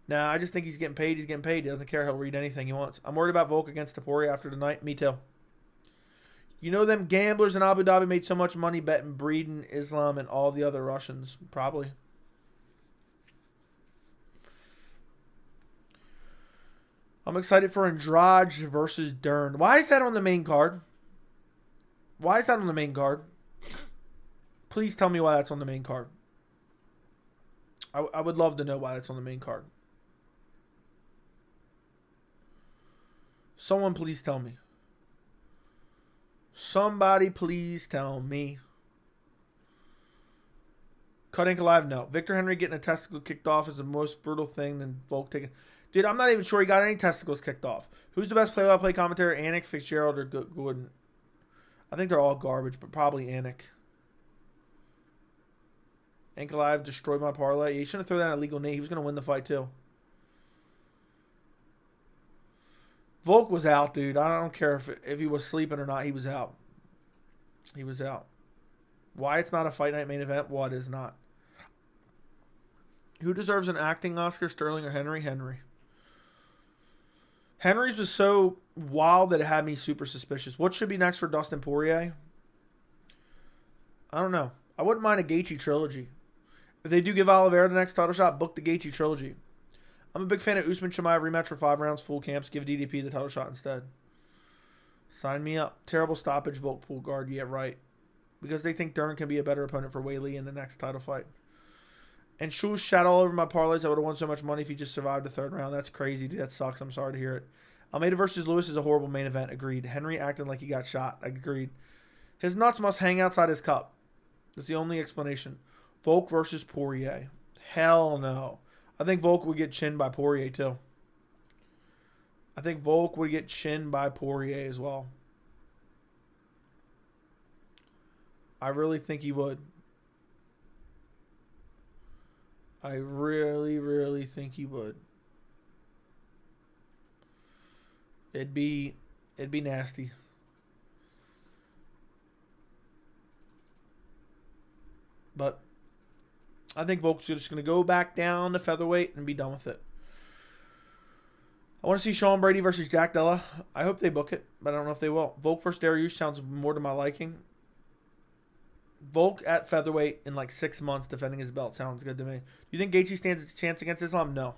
Nah, I just think he's getting paid. He's getting paid. He doesn't care. He'll read anything he wants. I'm worried about Volk against Topuria after tonight. Me too. You know them gamblers in Abu Dhabi made so much money betting Breeden, Islam, and all the other Russians? Probably. I'm excited for Andrade versus Dern. Why is that on the main card? Why is that on the main card? Please tell me why that's on the main card. I would love to know why that's on the main card. Someone please tell me. Somebody please tell me. Cut Ankle Live? No. Victor Henry getting a testicle kicked off is the most brutal thing than Volk taking. Dude, I'm not even sure he got any testicles kicked off. Who's the best play-by-play commentator? Anik, Fitzgerald, or Gooden? I think they're all garbage, but probably Anik. Ankle Live destroyed my parlay. He shouldn't have thrown that illegal knee. He was going to win the fight, too. Volk was out, dude. I don't care if he was sleeping or not. He was out. He was out. Why it's not a fight night main event? What is not? Who deserves an acting Oscar, Sterling or Henry? Henry. Henry's was so wild that it had me super suspicious. What should be next for Dustin Poirier? I don't know. I wouldn't mind a Gaethje trilogy. If they do give Oliveira the next title shot, book the Gaethje trilogy. I'm a big fan of Usman Chimaev rematch for 5 rounds, full camps. Give DDP the title shot instead. Sign me up. Terrible stoppage, Volk pool guard. Yeah, right. Because they think Dern can be a better opponent for Weili in the next title fight. And Shush shat all over my parlays. I would have won so much money if he just survived the 3rd round. That's crazy, dude. That sucks. I'm sorry to hear it. Almeida versus Lewis is a horrible main event. Agreed. Henry acting like he got shot. Agreed. His nuts must hang outside his cup. That's the only explanation. Volk versus Poirier. Hell no. I think Volk would get chinned by Poirier too. I think Volk would get chinned by Poirier as well. I really think he would. I really, really think he would. It'd be nasty. But I think Volk's just going to go back down to featherweight and be done with it. I want to see Sean Brady versus Jack Della. I hope they book it, but I don't know if they will. Volk versus Dariush sounds more to my liking. Volk at featherweight in like 6 months defending his belt sounds good to me. Do you think Gaethje stands a chance against Islam? No.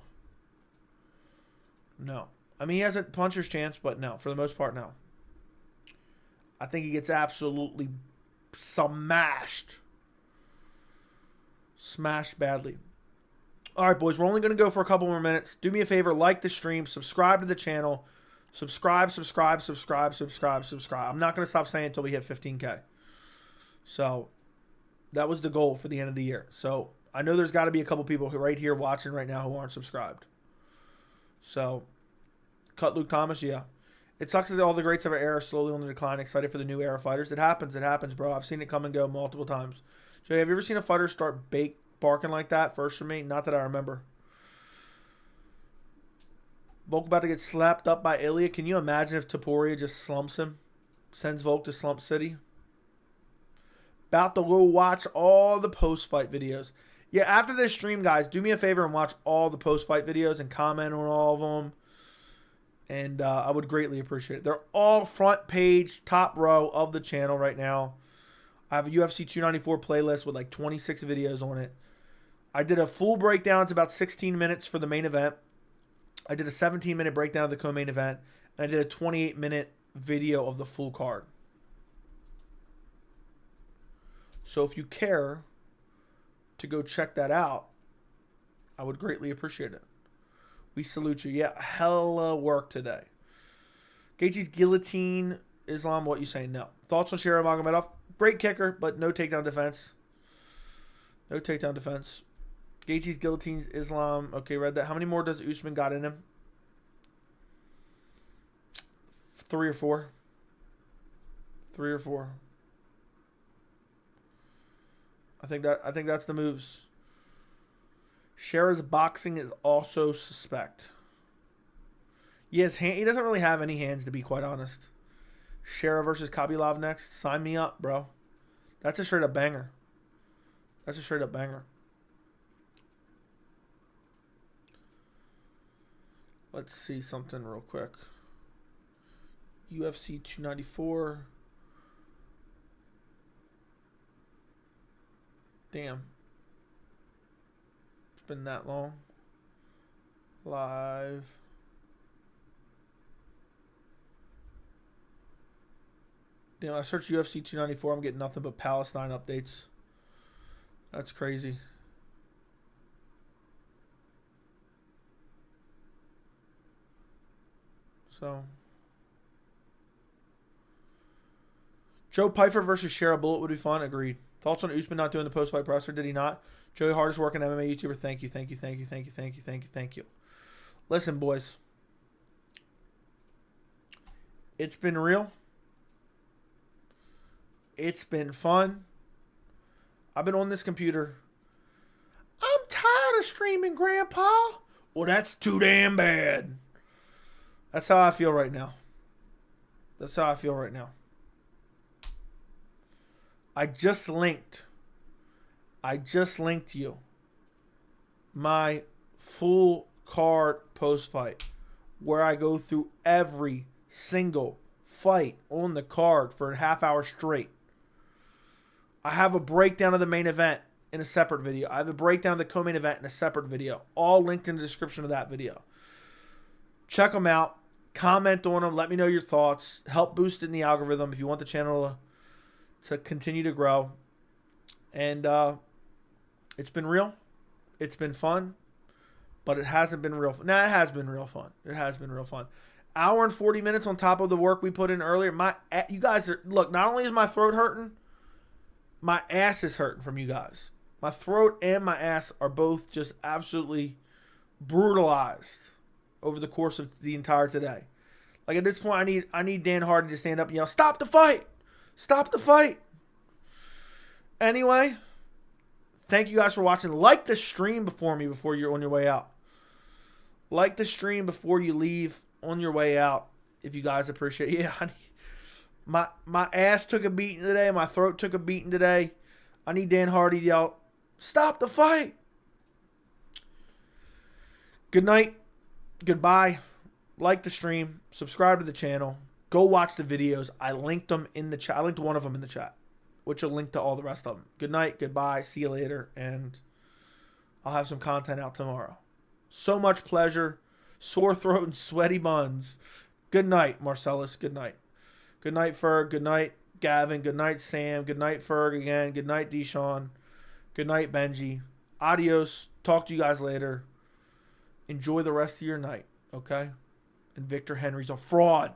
No. I mean, he has a puncher's chance, but no. For the most part, no. I think he gets absolutely smashed. Smashed badly. All right, boys. We're only going to go for a couple more minutes. Do me a favor. Like the stream. Subscribe to the channel. Subscribe. I'm not going to stop saying it until we hit 15K. So, that was the goal for the end of the year. So, I know there's got to be a couple people who right here watching right now who aren't subscribed. So, cut Luke Thomas, yeah. It sucks that all the greats of our era are slowly on the decline. Excited for the new era fighters. It happens, bro. I've seen it come and go multiple times. So, have you ever seen a fighter start barking like that? First for me, not that I remember. Volk about to get slapped up by Ilya. Can you imagine if Topuria just slumps him? Sends Volk to Slump City? About to go watch all the post-fight videos. Yeah, after this stream, guys, do me a favor and watch all the post-fight videos and comment on all of them. And I would greatly appreciate it. They're all front page, top row of the channel right now. I have a UFC 294 playlist with like 26 videos on it. I did a full breakdown. It's about 16 minutes for the main event. I did a 17-minute breakdown of the co-main event. And I did a 28-minute video of the full card. So if you care to go check that out, I would greatly appreciate it. We salute you. Yeah, hella work today. Gaethje's guillotine Islam. What you saying? No. Thoughts on Chimaev Magomedov? Great kicker, but no takedown defense. No takedown defense. Gaethje's guillotines Islam. Okay, read that. How many more does Usman got in him? 3 or 4. 3 or 4. I think that's the moves. Shera's boxing is also suspect. He doesn't really have any hands, to be quite honest. Shera versus Khabibov next. Sign me up, bro. That's a straight up banger. That's a straight up banger. Let's see something real quick. UFC 294. Damn. It's been that long. Live. Damn, I searched UFC 294. I'm getting nothing but Palestine updates. That's crazy. So. Joe Pyfer versus Shera Bullet would be fun. Agreed. Thoughts on Usman not doing the post-fight presser? Did he not? Joey hardest working MMA YouTuber. Thank you, thank you, thank you, thank you, thank you, thank you, thank you. Listen, boys. It's been real. It's been fun. I've been on this computer. I'm tired of streaming, Grandpa. Well, that's too damn bad. That's how I feel right now. That's how I feel right now. I just linked you my full card post fight where I go through every single fight on the card for a half hour straight. I have a breakdown of the main event in a separate video. I have a breakdown of the co-main event in a separate video. All linked in the description of that video. Check them out. Comment on them. Let me know your thoughts. Help boost it in the algorithm if you want the channel to continue to grow. And it's been real. It's been fun. But it hasn't been real fun. Nah, it has been real fun. It has been real fun. Hour and 40 minutes on top of the work we put in earlier. You guys are, look, not only is my throat hurting, my ass is hurting from you guys. My throat and my ass are both just absolutely brutalized over the course of the entire today. Like at this point, I need Dan Hardy to stand up and yell, "Stop the fight! Stop the fight!" Anyway, thank you guys for watching. Like the stream before you're on your way out. Like the stream before you leave on your way out, if you guys appreciate it. Yeah, my ass took a beating today. My throat took a beating today. I need Dan Hardy to yell, "Stop the fight!" Good night. Goodbye. Like the stream. Subscribe to the channel. Go watch the videos. I linked them in the chat. I linked one of them in the chat, which will link to all the rest of them. Good night. Goodbye. See you later. And I'll have some content out tomorrow. So much pleasure. Sore throat and sweaty buns. Good night, Marcellus. Good night. Good night, Ferg. Good night, Gavin. Good night, Sam. Good night, Ferg again. Good night, Deshaun. Good night, Benji. Adios. Talk to you guys later. Enjoy the rest of your night, okay? And Victor Henry's a fraud.